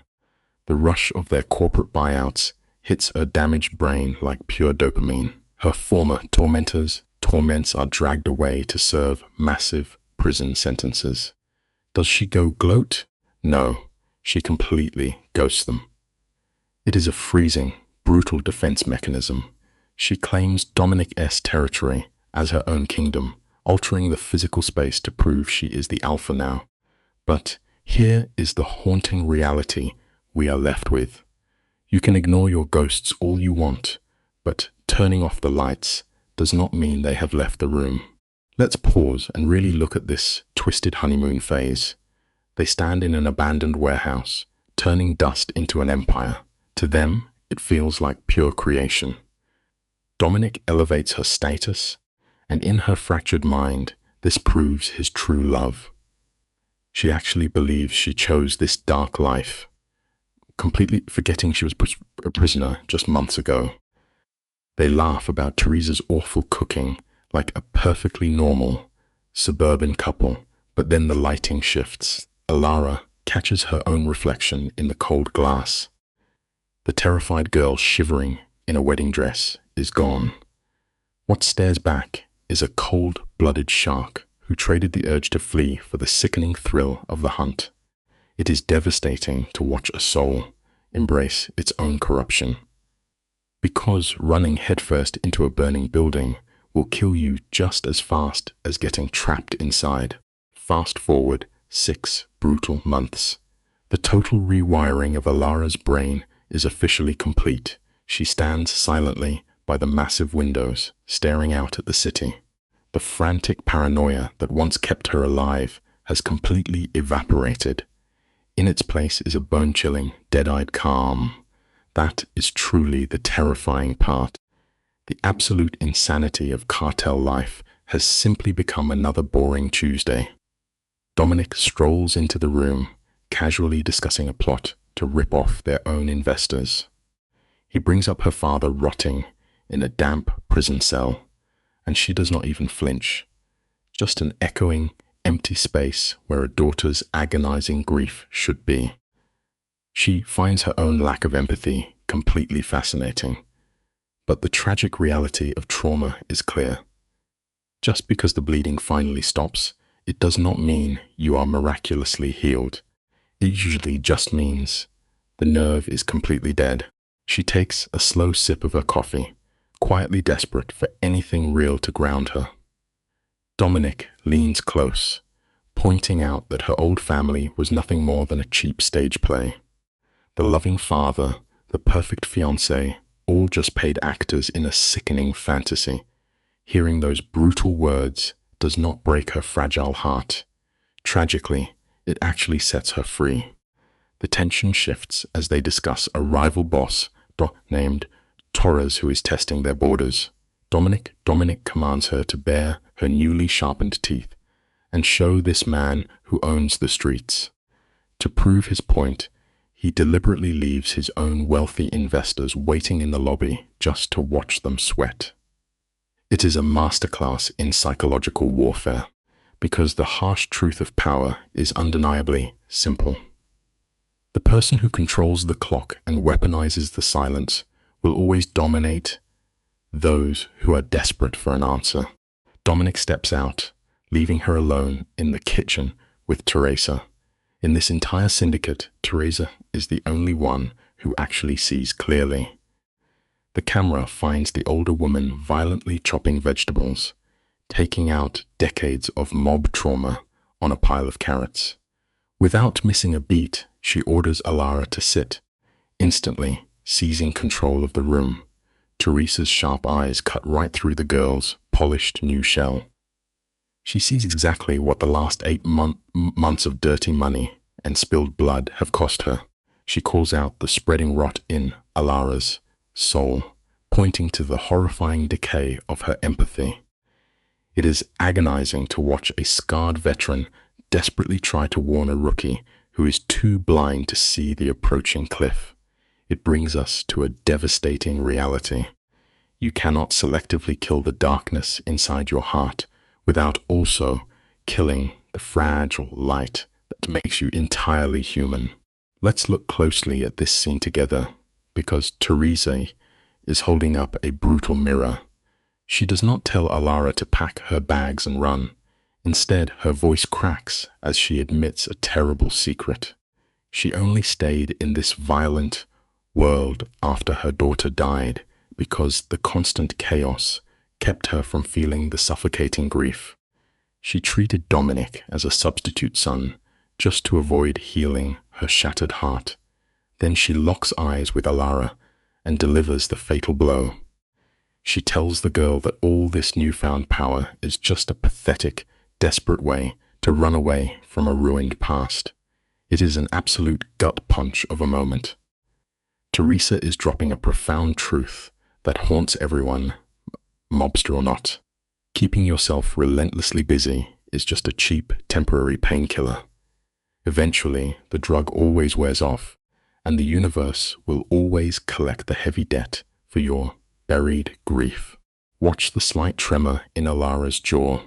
the rush of their corporate buyouts hits her damaged brain like pure dopamine. Her former tormentors' torments are dragged away to serve massive prison sentences. Does she go gloat? No, she completely ghosts them. It is a freezing, brutal defense mechanism. She claims Dominic's territory as her own kingdom, altering the physical space to prove she is the alpha now. But here is the haunting reality we are left with. You can ignore your ghosts all you want, but turning off the lights does not mean they have left the room. Let's pause and really look at this twisted honeymoon phase. They stand in an abandoned warehouse, turning dust into an empire. To them, it feels like pure creation. Dominic elevates her status, and in her fractured mind, this proves his true love. She actually believes she chose this dark life, completely forgetting she was a prisoner just months ago. They laugh about Teresa's awful cooking like a perfectly normal suburban couple, but then the lighting shifts. Alara catches her own reflection in the cold glass. The terrified girl shivering in a wedding dress is gone. What stares back is a cold-blooded shark who traded the urge to flee for the sickening thrill of the hunt. It is devastating to watch a soul embrace its own corruption. Because running headfirst into a burning building will kill you just as fast as getting trapped inside. Fast forward 6 brutal months. The total rewiring of Alara's brain is officially complete. She stands silently by the massive windows, staring out at the city. The frantic paranoia that once kept her alive has completely evaporated. In its place is a bone-chilling, dead-eyed calm. That is truly the terrifying part. The absolute insanity of cartel life has simply become another boring Tuesday. Dominic strolls into the room, casually discussing a plot to rip off their own investors. He brings up her father rotting in a damp prison cell, and she does not even flinch. Just an echoing, empty space where a daughter's agonizing grief should be. She finds her own lack of empathy completely fascinating. But the tragic reality of trauma is clear. Just because the bleeding finally stops, it does not mean you are miraculously healed. It usually just means the nerve is completely dead. She takes a slow sip of her coffee, quietly desperate for anything real to ground her. Dominic leans close, pointing out that her old family was nothing more than a cheap stage play. The loving father, the perfect fiancé, all just paid actors in a sickening fantasy. Hearing those brutal words does not break her fragile heart. Tragically, it actually sets her free. The tension shifts as they discuss a rival boss named Torres who is testing their borders. Dominic commands her to bare her newly sharpened teeth and show this man who owns the streets. To prove his point, he deliberately leaves his own wealthy investors waiting in the lobby just to watch them sweat. It is a masterclass in psychological warfare, because the harsh truth of power is undeniably simple. The person who controls the clock and weaponizes the silence will always dominate those who are desperate for an answer. Dominic steps out, leaving her alone in the kitchen with Teresa. In this entire syndicate, Teresa is the only one who actually sees clearly. The camera finds the older woman violently chopping vegetables, taking out decades of mob trauma on a pile of carrots. Without missing a beat, she orders Alara to sit, instantly seizing control of the room. Teresa's sharp eyes cut right through the girl's polished new shell. She sees exactly what the last 8 months of dirty money and spilled blood have cost her. She calls out the spreading rot in Alara's soul, pointing to the horrifying decay of her empathy. It is agonizing to watch a scarred veteran desperately try to warn a rookie who is too blind to see the approaching cliff. It brings us to a devastating reality. You cannot selectively kill the darkness inside your heart without also killing the fragile light that makes you entirely human. Let's look closely at this scene together, because Teresa is holding up a brutal mirror. She does not tell Alara to pack her bags and run. Instead, her voice cracks as she admits a terrible secret. She only stayed in this violent world after her daughter died because the constant chaos kept her from feeling the suffocating grief. She treated Dominic as a substitute son just to avoid healing her shattered heart. Then she locks eyes with Alara and delivers the fatal blow. She tells the girl that all this newfound power is just a pathetic, desperate way to run away from a ruined past. It is an absolute gut punch of a moment. Teresa is dropping a profound truth that haunts everyone, mobster or not. Keeping yourself relentlessly busy is just a cheap, temporary painkiller. Eventually, the drug always wears off, and the universe will always collect the heavy debt for your buried grief. Watch the slight tremor in Alara's jaw.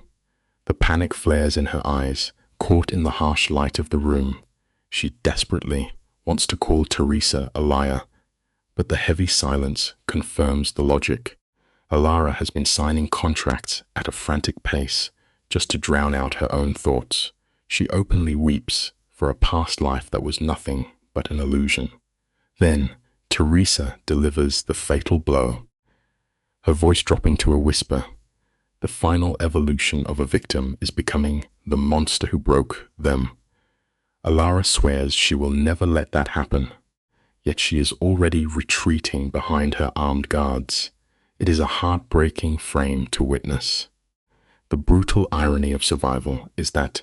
The panic flares in her eyes, caught in the harsh light of the room. She desperately wants to call Teresa a liar, but the heavy silence confirms the logic. Alara has been signing contracts at a frantic pace just to drown out her own thoughts. She openly weeps for a past life that was nothing but an illusion. Then, Teresa delivers the fatal blow, her voice dropping to a whisper. The final evolution of a victim is becoming the monster who broke them. Alara swears she will never let that happen, yet she is already retreating behind her armed guards. It is a heartbreaking frame to witness. The brutal irony of survival is that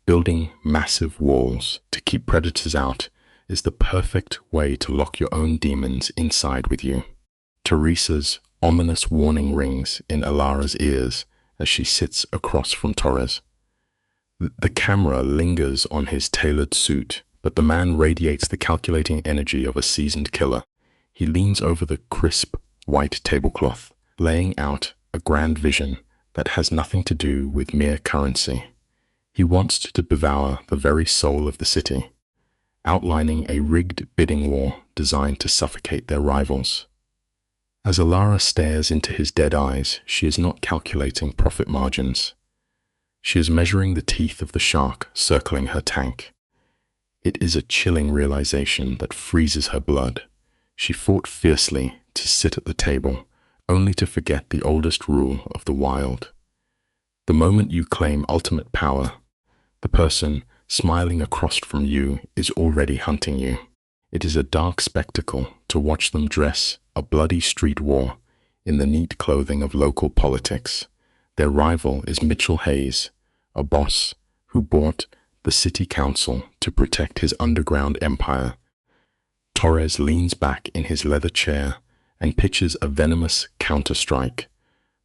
building massive walls to keep predators out is the perfect way to lock your own demons inside with you. Teresa's ominous warning rings in Alara's ears as she sits across from Torres. The camera lingers on his tailored suit, but the man radiates the calculating energy of a seasoned killer. He leans over the crisp, white tablecloth, laying out a grand vision that has nothing to do with mere currency. He wants to devour the very soul of the city, outlining a rigged bidding war designed to suffocate their rivals. As Alara stares into his dead eyes, she is not calculating profit margins. She is measuring the teeth of the shark circling her tank. It is a chilling realization that freezes her blood. She fought fiercely to sit at the table, only to forget the oldest rule of the wild. The moment you claim ultimate power, the person smiling across from you is already hunting you. It is a dark spectacle to watch them dress a bloody street war in the neat clothing of local politics. Their rival is Mitchell Hayes, a boss who bought the city council to protect his underground empire. Torres leans back in his leather chair and pitches a venomous counterstrike,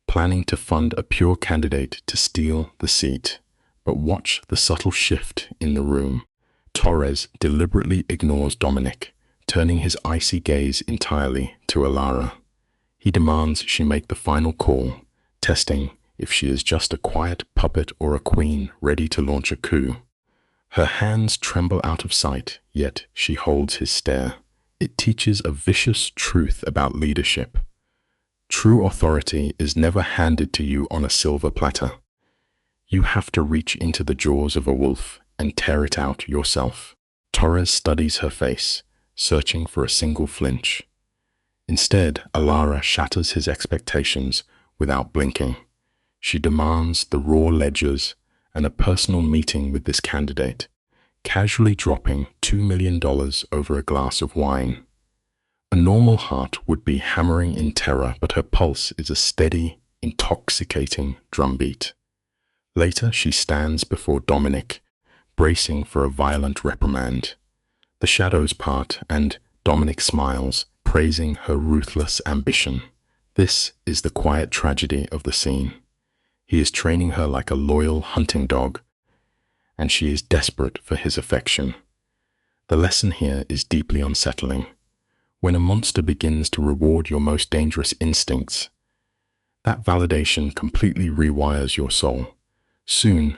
planning to fund a pure candidate to steal the seat. But watch the subtle shift in the room. Torres deliberately ignores Dominic, turning his icy gaze entirely to Alara. He demands she make the final call, testing if she is just a quiet puppet or a queen ready to launch a coup. Her hands tremble out of sight, yet she holds his stare. It teaches a vicious truth about leadership. True authority is never handed to you on a silver platter. You have to reach into the jaws of a wolf and tear it out yourself. Torres studies her face, searching for a single flinch. Instead, Alara shatters his expectations without blinking. She demands the raw ledgers and a personal meeting with this candidate, casually dropping $2 million over a glass of wine. A normal heart would be hammering in terror, but her pulse is a steady, intoxicating drumbeat. Later, she stands before Dominic, bracing for a violent reprimand. The shadows part, and Dominic smiles, praising her ruthless ambition. This is the quiet tragedy of the scene. He is training her like a loyal hunting dog, and she is desperate for his affection. The lesson here is deeply unsettling. When a monster begins to reward your most dangerous instincts, that validation completely rewires your soul. Soon,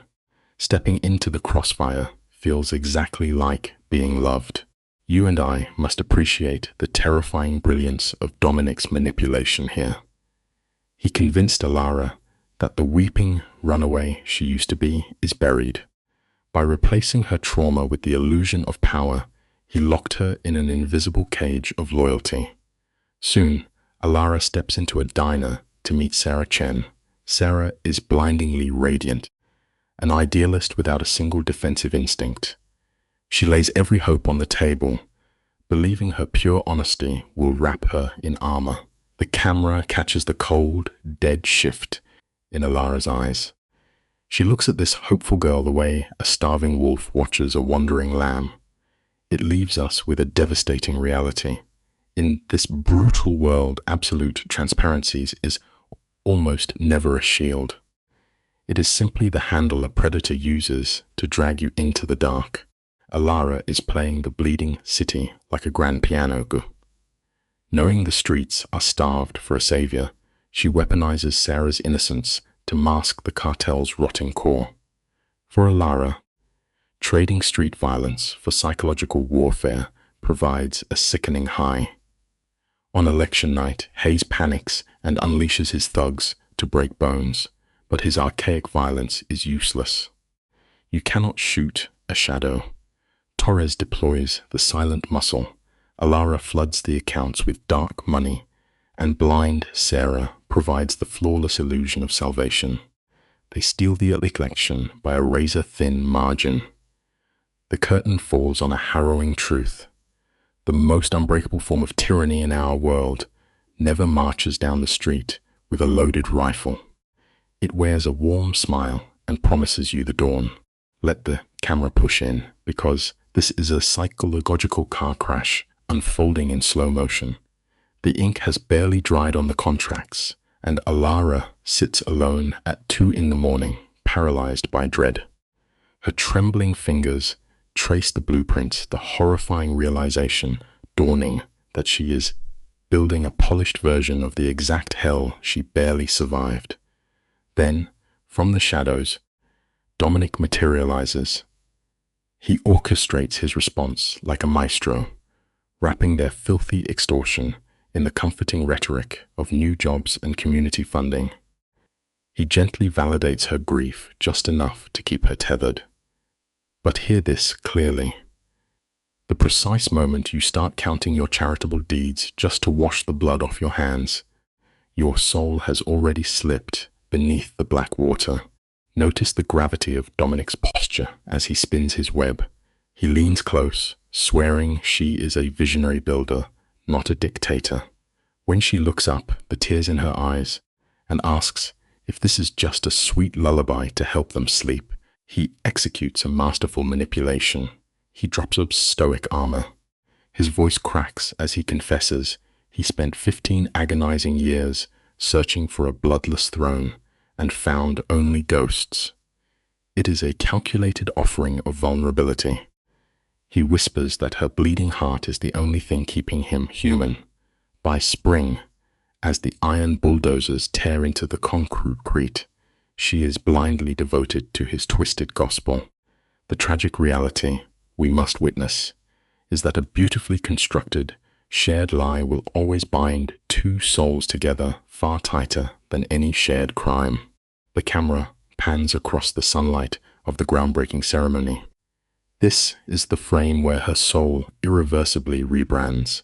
stepping into the crossfire feels exactly like being loved. You and I must appreciate the terrifying brilliance of Dominic's manipulation here. He convinced Alara that the weeping runaway she used to be is buried. By replacing her trauma with the illusion of power, he locked her in an invisible cage of loyalty. Soon, Alara steps into a diner to meet Sarah Chen. Sarah is blindingly radiant, an idealist without a single defensive instinct. She lays every hope on the table, believing her pure honesty will wrap her in armor. The camera catches the cold, dead shift in Alara's eyes. She looks at this hopeful girl the way a starving wolf watches a wandering lamb. It leaves us with a devastating reality. In this brutal world, absolute transparency is almost never a shield. It is simply the handle a predator uses to drag you into the dark. Alara is playing the bleeding city like a grand piano. Knowing the streets are starved for a savior, she weaponizes Sarah's innocence to mask the cartel's rotting core. For Alara, trading street violence for psychological warfare provides a sickening high. On election night, Hayes panics and unleashes his thugs to break bones, but his archaic violence is useless. You cannot shoot a shadow. Torres deploys the silent muscle. Alara floods the accounts with dark money, and blind Sarah provides the flawless illusion of salvation. They steal the election by a razor-thin margin. The curtain falls on a harrowing truth. The most unbreakable form of tyranny in our world never marches down the street with a loaded rifle. It wears a warm smile and promises you the dawn. Let the camera push in, because this is a psychological car crash unfolding in slow motion. The ink has barely dried on the contracts, and Alara sits alone at 2 a.m, paralyzed by dread. Her trembling fingers trace the blueprints, the horrifying realization dawning that she is building a polished version of the exact hell she barely survived. Then, from the shadows, Dominic materializes. He orchestrates his response like a maestro, wrapping their filthy extortion in the comforting rhetoric of new jobs and community funding. He gently validates her grief just enough to keep her tethered. But hear this clearly. The precise moment you start counting your charitable deeds just to wash the blood off your hands, your soul has already slipped beneath the black water. Notice the gravity of Dominic's posture as he spins his web. He leans close, swearing she is a visionary builder, not a dictator. When she looks up, the tears in her eyes, and asks if this is just a sweet lullaby to help them sleep, he executes a masterful manipulation. He drops a stoic armor. His voice cracks as he confesses he spent 15 agonizing years searching for a bloodless throne and found only ghosts. It is a calculated offering of vulnerability. He whispers that her bleeding heart is the only thing keeping him human. By spring, as the iron bulldozers tear into the concrete, she is blindly devoted to his twisted gospel. The tragic reality we must witness is that a beautifully constructed, shared lie will always bind two souls together far tighter than any shared crime. The camera pans across the sunlight of the groundbreaking ceremony. This is the frame where her soul irreversibly rebrands.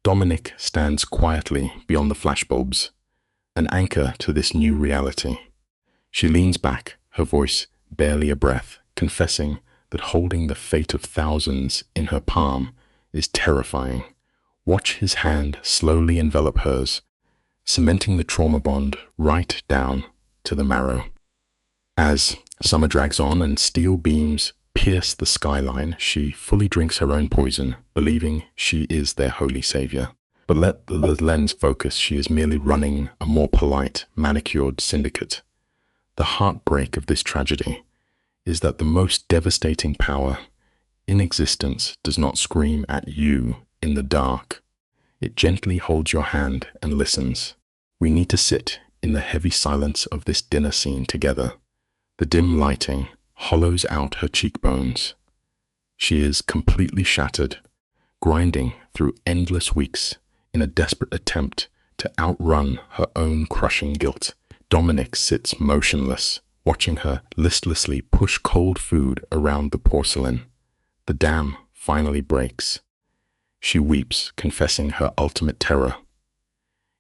Dominic stands quietly beyond the flashbulbs, an anchor to this new reality. She leans back, her voice barely a breath, confessing that holding the fate of thousands in her palm is terrifying. Watch his hand slowly envelop hers, cementing the trauma bond right down to the marrow. As summer drags on and steel beams pierce the skyline, she fully drinks her own poison, believing she is their holy savior. But let the lens focus, she is merely running a more polite, manicured syndicate. The heartbreak of this tragedy is that the most devastating power in existence does not scream at you in the dark. It gently holds your hand and listens. We need to sit in the heavy silence of this dinner scene together. The dim lighting hollows out her cheekbones. She is completely shattered, grinding through endless weeks in a desperate attempt to outrun her own crushing guilt. Dominic sits motionless, watching her listlessly push cold food around the porcelain. The dam finally breaks. She weeps, confessing her ultimate terror.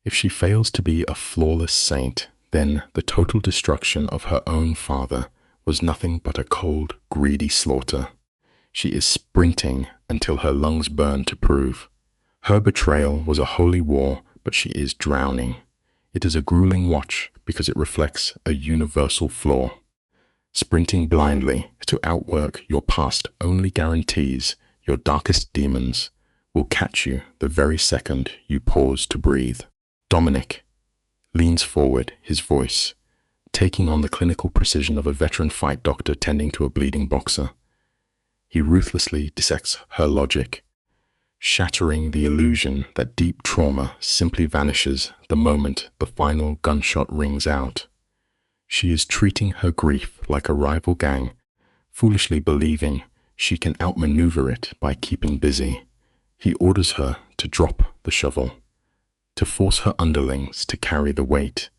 If she fails to be a flawless saint, then the total destruction of her own father was nothing but a cold, greedy slaughter. She is sprinting until her lungs burn to prove. Her betrayal was a holy war, but she is drowning. It is a grueling watch because it reflects a universal flaw. Sprinting blindly to outwork your past only guarantees your darkest demons will catch you the very second you pause to breathe. Dominic leans forward, his voice taking on the clinical precision of a veteran fight doctor tending to a bleeding boxer. He ruthlessly dissects her logic, shattering the illusion that deep trauma simply vanishes the moment the final gunshot rings out. She is treating her grief like a rival gang, foolishly believing she can outmaneuver it by keeping busy. He orders her to drop the shovel, to force her underlings to carry the weight,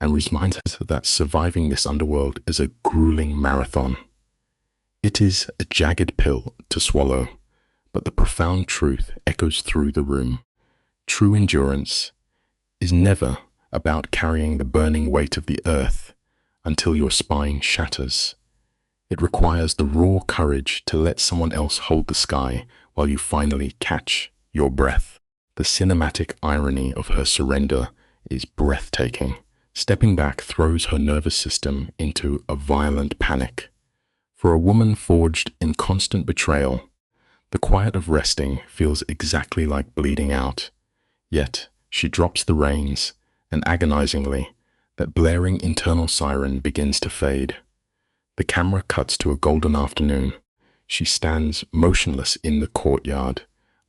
and reminds her that surviving this underworld is a grueling marathon. It is a jagged pill to swallow, but the profound truth echoes through the room. True endurance is never about carrying the burning weight of the earth until your spine shatters. It requires the raw courage to let someone else hold the sky while you finally catch your breath. The cinematic irony of her surrender is breathtaking. Stepping back throws her nervous system into a violent panic. For a woman forged in constant betrayal, the quiet of resting feels exactly like bleeding out. Yet, she drops the reins, and agonizingly, that blaring internal siren begins to fade. The camera cuts to a golden afternoon. She stands motionless in the courtyard,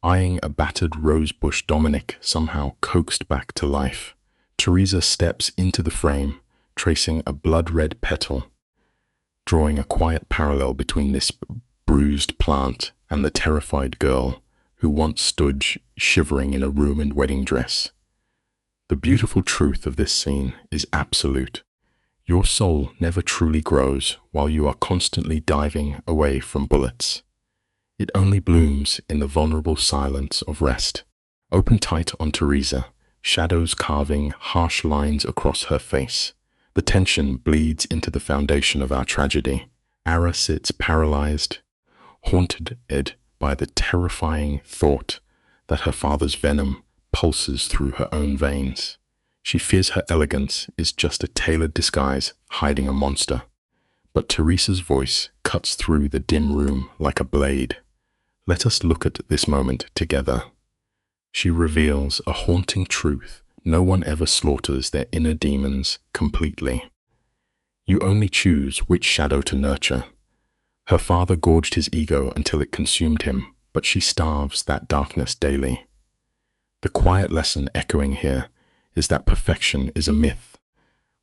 eyeing a battered rosebush Dominic somehow coaxed back to life. Teresa steps into the frame, tracing a blood-red petal, drawing a quiet parallel between this bruised plant and the terrified girl who once stood shivering in a ruined wedding dress. The beautiful truth of this scene is absolute. Your soul never truly grows while you are constantly diving away from bullets. It only blooms in the vulnerable silence of rest. Open tight on Teresa, shadows carving harsh lines across her face. The tension bleeds into the foundation of our tragedy. Ara sits paralyzed, haunted by the terrifying thought that her father's venom pulses through her own veins. She fears her elegance is just a tailored disguise hiding a monster. But Teresa's voice cuts through the dim room like a blade. Let us look at this moment together. She reveals a haunting truth. No one ever slaughters their inner demons completely. You only choose which shadow to nurture. Her father gorged his ego until it consumed him, but she starves that darkness daily. The quiet lesson echoing here is that perfection is a myth.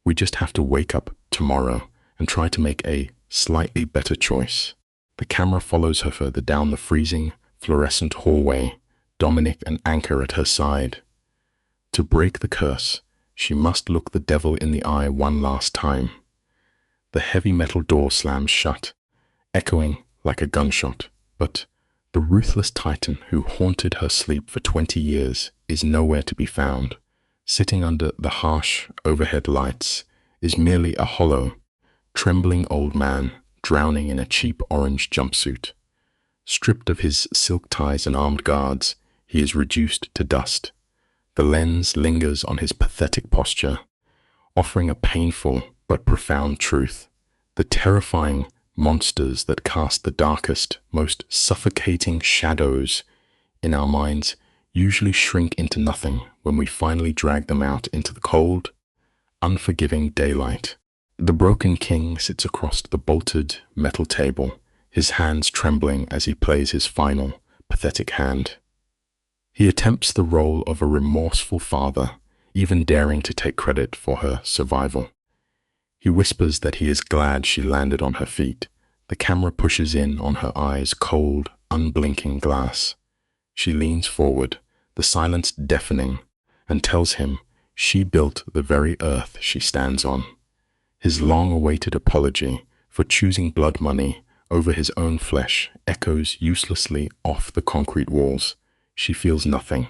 We just have to wake up tomorrow and try to make a slightly better choice. The camera follows her further down the freezing, fluorescent hallway, Dominic an anchor at her side. To break the curse, she must look the devil in the eye one last time. The heavy metal door slams shut, echoing like a gunshot, but the ruthless titan who haunted her sleep for 20 years is nowhere to be found. Sitting under the harsh overhead lights is merely a hollow, trembling old man drowning in a cheap orange jumpsuit. Stripped of his silk ties and armed guards, he is reduced to dust. The lens lingers on his pathetic posture, offering a painful but profound truth. The terrifying monsters that cast the darkest, most suffocating shadows in our minds usually shrink into nothing when we finally drag them out into the cold, unforgiving daylight. The broken king sits across the bolted metal table, his hands trembling as he plays his final, pathetic hand. He attempts the role of a remorseful father, even daring to take credit for her survival. He whispers that he is glad she landed on her feet. The camera pushes in on her eyes' cold, unblinking glass. She leans forward, the silence deafening, and tells him she built the very earth she stands on. His long-awaited apology for choosing blood money over his own flesh echoes uselessly off the concrete walls. She feels nothing.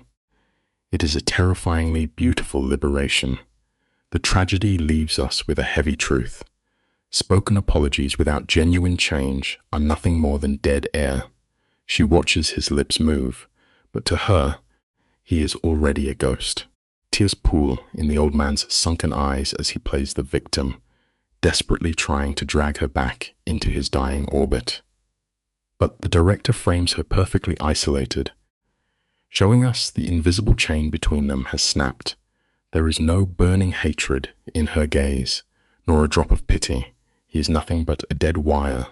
It is a terrifyingly beautiful liberation. The tragedy leaves us with a heavy truth. Spoken apologies without genuine change are nothing more than dead air. She watches his lips move, but to her, he is already a ghost. Tears pool in the old man's sunken eyes as he plays the victim, desperately trying to drag her back into his dying orbit. But the director frames her perfectly isolated, showing us the invisible chain between them has snapped. There is no burning hatred in her gaze, nor a drop of pity. He is nothing but a dead wire.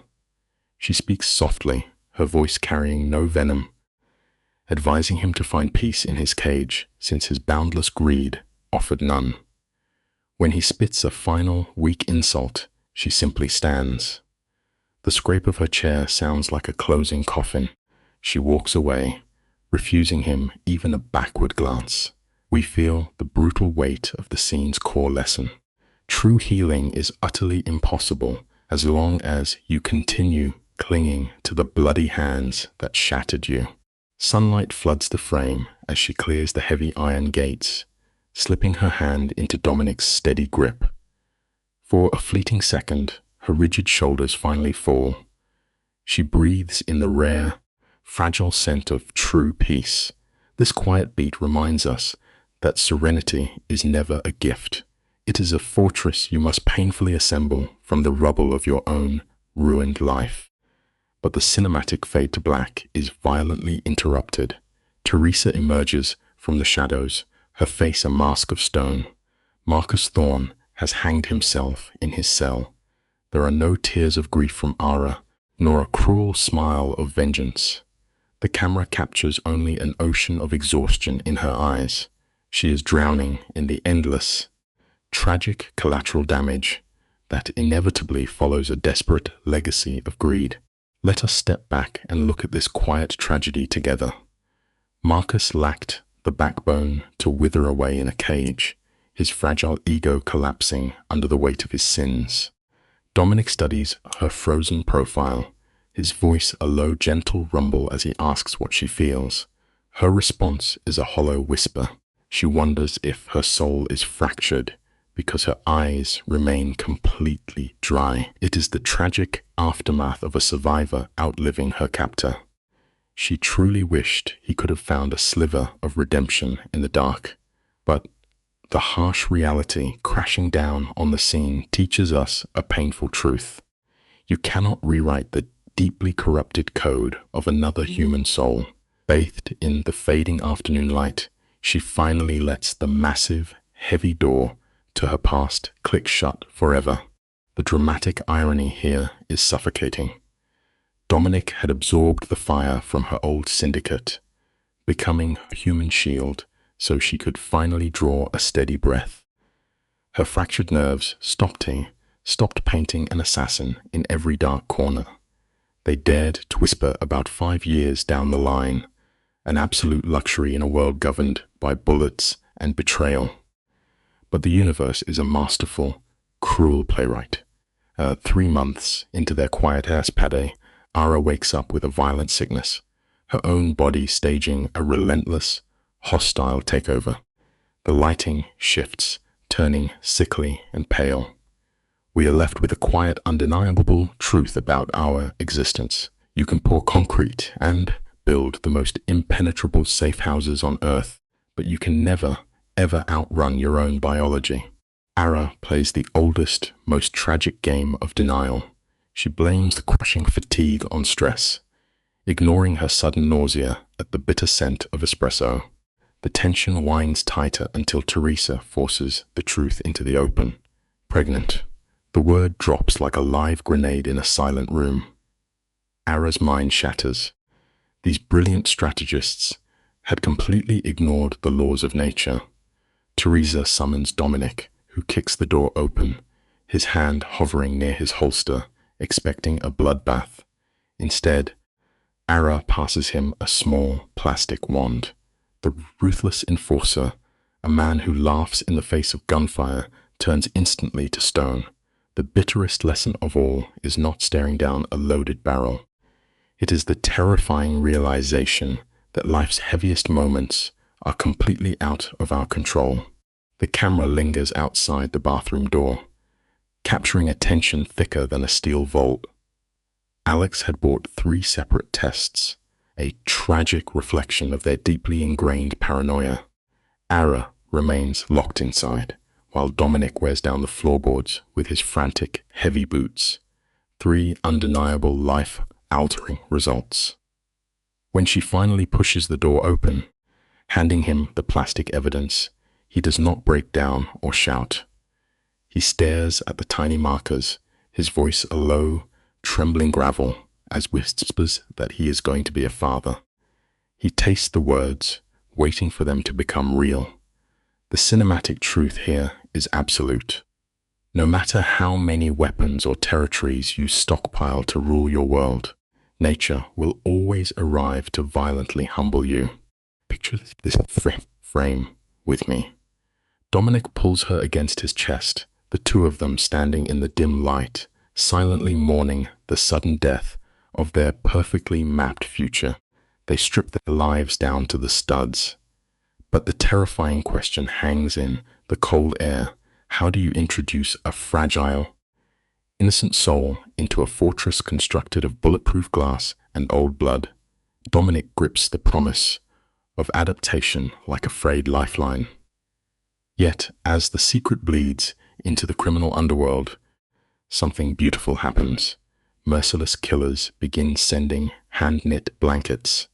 She speaks softly, her voice carrying no venom, advising him to find peace in his cage, since his boundless greed offered none. When he spits a final, weak insult, she simply stands. The scrape of her chair sounds like a closing coffin. She walks away, refusing him even a backward glance. We feel the brutal weight of the scene's core lesson. True healing is utterly impossible as long as you continue clinging to the bloody hands that shattered you. Sunlight floods the frame as she clears the heavy iron gates, slipping her hand into Dominic's steady grip. For a fleeting second, her rigid shoulders finally fall. She breathes in the rare, fragile scent of true peace. This quiet beat reminds us that serenity is never a gift. It is a fortress you must painfully assemble from the rubble of your own ruined life. But the cinematic fade to black is violently interrupted. Teresa emerges from the shadows, her face a mask of stone. Marcus Thorne has hanged himself in his cell. There are no tears of grief from Ara, nor a cruel smile of vengeance. The camera captures only an ocean of exhaustion in her eyes. She is drowning in the endless, tragic collateral damage that inevitably follows a desperate legacy of greed. Let us step back and look at this quiet tragedy together. Marcus lacked the backbone to wither away in a cage, his fragile ego collapsing under the weight of his sins. Dominic studies her frozen profile, his voice a low, gentle rumble as he asks what she feels. Her response is a hollow whisper. She wonders if her soul is fractured because her eyes remain completely dry. It is the tragic aftermath of a survivor outliving her captor. She truly wished he could have found a sliver of redemption in the dark, but the harsh reality crashing down on the scene teaches us a painful truth. You cannot rewrite the deeply corrupted code of another human soul. Bathed in the fading afternoon light, she finally lets the massive, heavy door to her past click shut forever. The dramatic irony here is suffocating. Dominic had absorbed the fire from her old syndicate, becoming a human shield so she could finally draw a steady breath. Her fractured nerves stopped painting an assassin in every dark corner. They dared to whisper about 5 years down the line, an absolute luxury in a world governed by bullets and betrayal. But the universe is a masterful, cruel playwright. 3 months into their quiet escapade, Ara wakes up with a violent sickness, her own body staging a relentless, hostile takeover. The lighting shifts, turning sickly and pale. We are left with a quiet, undeniable truth about our existence. You can pour concrete and build the most impenetrable safe houses on Earth, but you can never, ever outrun your own biology. Ara plays the oldest, most tragic game of denial. She blames the crushing fatigue on stress, ignoring her sudden nausea at the bitter scent of espresso. The tension winds tighter until Teresa forces the truth into the open. Pregnant. The word drops like a live grenade in a silent room. Ara's mind shatters. These brilliant strategists had completely ignored the laws of nature. Teresa summons Dominic, who kicks the door open, his hand hovering near his holster, expecting a bloodbath. Instead, Ara passes him a small plastic wand. The ruthless enforcer, a man who laughs in the face of gunfire, turns instantly to stone. The bitterest lesson of all is not staring down a loaded barrel. It is the terrifying realization that life's heaviest moments are completely out of our control. The camera lingers outside the bathroom door, capturing a tension thicker than a steel vault. Alex had bought 3 separate tests, a tragic reflection of their deeply ingrained paranoia. Ara remains locked inside, while Dominic wears down the floorboards with his frantic, heavy boots. 3 undeniable, life-altering results. When she finally pushes the door open, handing him the plastic evidence, he does not break down or shout. He stares at the tiny markers, his voice a low, trembling gravel, as whispers that he is going to be a father. He tastes the words, waiting for them to become real. The cinematic truth here is absolute. No matter how many weapons or territories you stockpile to rule your world, nature will always arrive to violently humble you. Picture this frame with me. Dominic pulls her against his chest, the two of them standing in the dim light, silently mourning the sudden death of their perfectly mapped future. They strip their lives down to the studs. But the terrifying question hangs in the cold air. How do you introduce a fragile, innocent soul into a fortress constructed of bulletproof glass and old blood? Dominic grips the promise of adaptation like a frayed lifeline. Yet, as the secret bleeds into the criminal underworld, something beautiful happens. Merciless killers begin sending hand-knit blankets,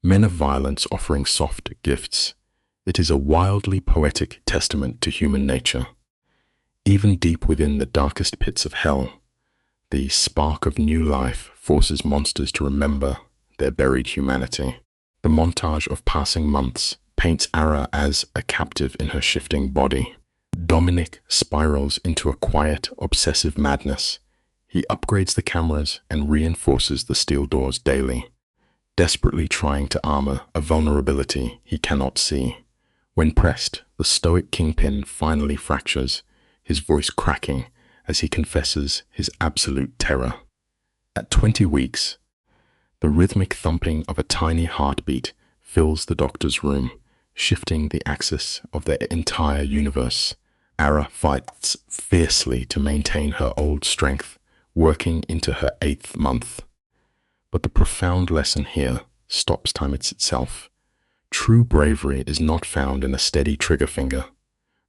men of violence offering soft gifts. It is a wildly poetic testament to human nature. Even deep within the darkest pits of hell, the spark of new life forces monsters to remember their buried humanity. The montage of passing months paints Ara as a captive in her shifting body. Dominic spirals into a quiet, obsessive madness. He upgrades the cameras and reinforces the steel doors daily, desperately trying to armor a vulnerability he cannot see. When pressed, the stoic kingpin finally fractures, his voice cracking as he confesses his absolute terror. At 20 weeks, The rhythmic thumping of a tiny heartbeat fills the doctor's room, shifting the axis of their entire universe. Ara fights fiercely to maintain her old strength, working into her 8th month. But the profound lesson here stops time itself. True bravery is not found in a steady trigger finger.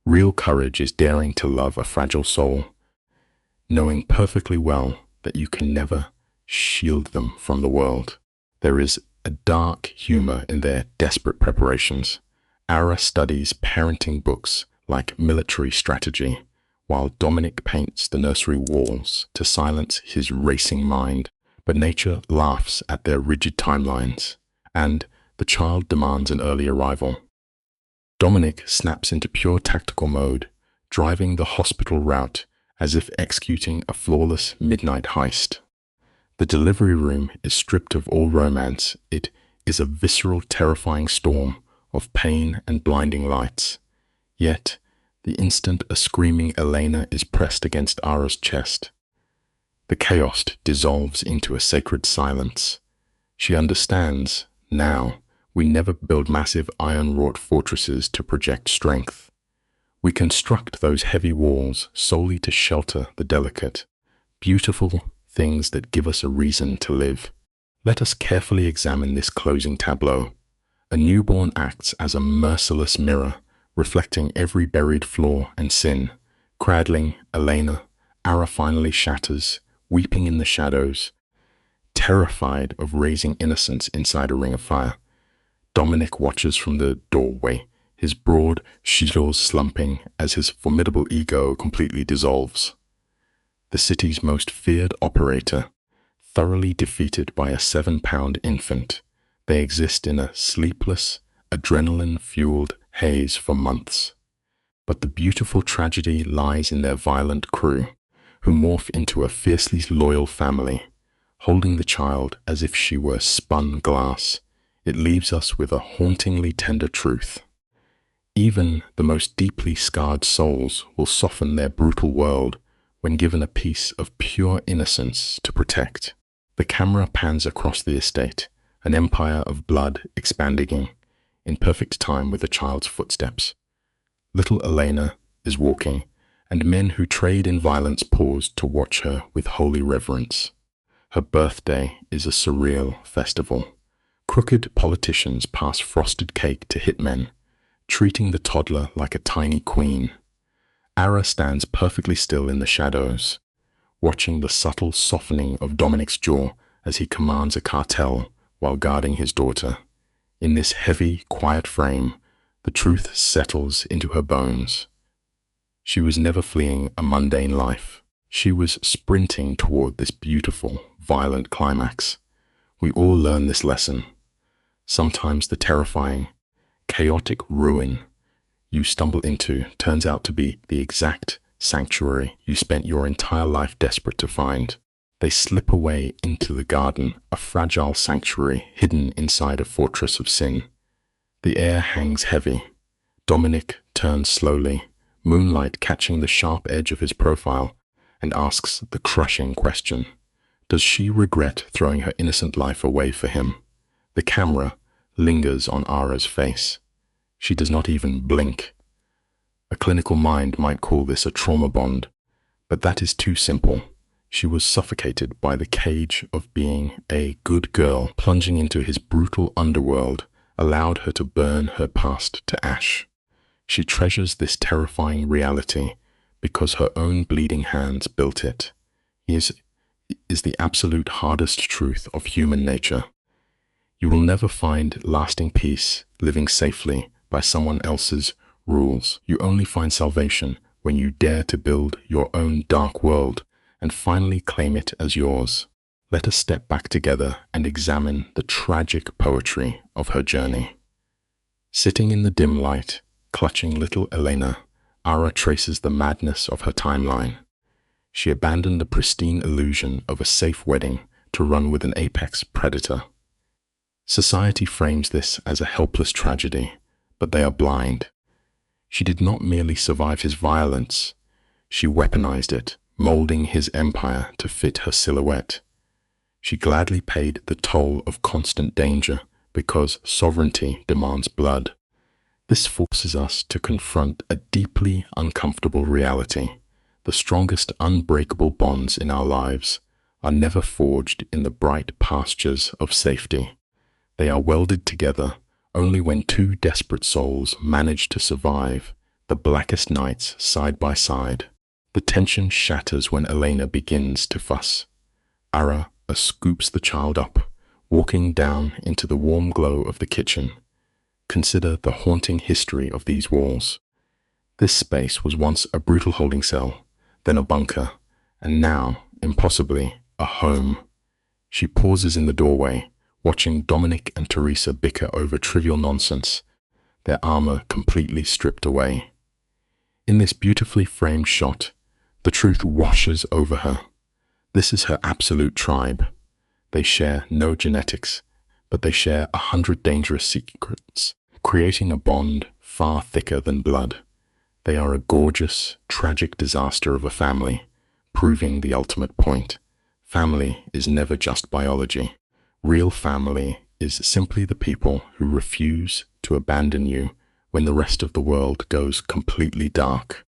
Real courage is daring to love a fragile soul, knowing perfectly well that you can never shield them from the world. There is a dark humor in their desperate preparations. Ara studies parenting books like military strategy, while Dominic paints the nursery walls to silence his racing mind. But nature laughs at their rigid timelines, and the child demands an early arrival. Dominic snaps into pure tactical mode, driving the hospital route as if executing a flawless midnight heist. The delivery room is stripped of all romance. It is a visceral, terrifying storm of pain and blinding lights. Yet, the instant a screaming Elena is pressed against Ara's chest, the chaos dissolves into a sacred silence. She understands, now, we never build massive iron-wrought fortresses to project strength. We construct those heavy walls solely to shelter the delicate, beautiful things that give us a reason to live. Let us carefully examine this closing tableau. A newborn acts as a merciless mirror, reflecting every buried flaw and sin. Cradling Elena, Ara finally shatters, weeping in the shadows, terrified of raising innocence inside a ring of fire. Dominic watches from the doorway, his broad shoulders slumping as his formidable ego completely dissolves. The city's most feared operator, thoroughly defeated by a 7-pound infant, they exist in a sleepless, adrenaline-fueled haze for months. But the beautiful tragedy lies in their violent crew, who morph into a fiercely loyal family, holding the child as if she were spun glass. It leaves us with a hauntingly tender truth. Even the most deeply scarred souls will soften their brutal world when given a piece of pure innocence to protect. The camera pans across the estate, an empire of blood expanding in perfect time with the child's footsteps. Little Elena is walking, and men who trade in violence pause to watch her with holy reverence. Her birthday is a surreal festival. Crooked politicians pass frosted cake to hitmen, treating the toddler like a tiny queen. Ara stands perfectly still in the shadows, watching the subtle softening of Dominic's jaw as he commands a cartel while guarding his daughter. In this heavy, quiet frame, the truth settles into her bones. She was never fleeing a mundane life. She was sprinting toward this beautiful, violent climax. We all learn this lesson. Sometimes the terrifying, chaotic ruin you stumble into turns out to be the exact sanctuary you spent your entire life desperate to find. They slip away into the garden, a fragile sanctuary hidden inside a fortress of sin. The air hangs heavy. Dominic turns slowly, moonlight catching the sharp edge of his profile, and asks the crushing question. Does she regret throwing her innocent life away for him? The camera lingers on Ara's face. She does not even blink. A clinical mind might call this a trauma bond, but that is too simple. She was suffocated by the cage of being a good girl. Plunging into his brutal underworld allowed her to burn her past to ash. She treasures this terrifying reality because her own bleeding hands built it. He is the absolute hardest truth of human nature. You will never find lasting peace living safely by someone else's rules. You only find salvation when you dare to build your own dark world and finally claim it as yours. Let us step back together and examine the tragic poetry of her journey. Sitting in the dim light, clutching little Elena, Ara traces the madness of her timeline. She abandoned the pristine illusion of a safe wedding to run with an apex predator. Society frames this as a helpless tragedy, but they are blind. She did not merely survive his violence, she weaponized it, molding his empire to fit her silhouette. She gladly paid the toll of constant danger because sovereignty demands blood. This forces us to confront a deeply uncomfortable reality. The strongest unbreakable bonds in our lives are never forged in the bright pastures of safety. They are welded together only when two desperate souls manage to survive the blackest nights side by side. The tension shatters when Elena begins to fuss. Ara scoops the child up, walking down into the warm glow of the kitchen. Consider the haunting history of these walls. This space was once a brutal holding cell, then a bunker, and now, impossibly, a home. She pauses in the doorway, watching Dominic and Teresa bicker over trivial nonsense, their armor completely stripped away. In this beautifully framed shot, the truth washes over her. This is her absolute tribe. They share no genetics, but they share 100 dangerous secrets, creating a bond far thicker than blood. They are a gorgeous, tragic disaster of a family, proving the ultimate point. Family is never just biology. Real family is simply the people who refuse to abandon you when the rest of the world goes completely dark.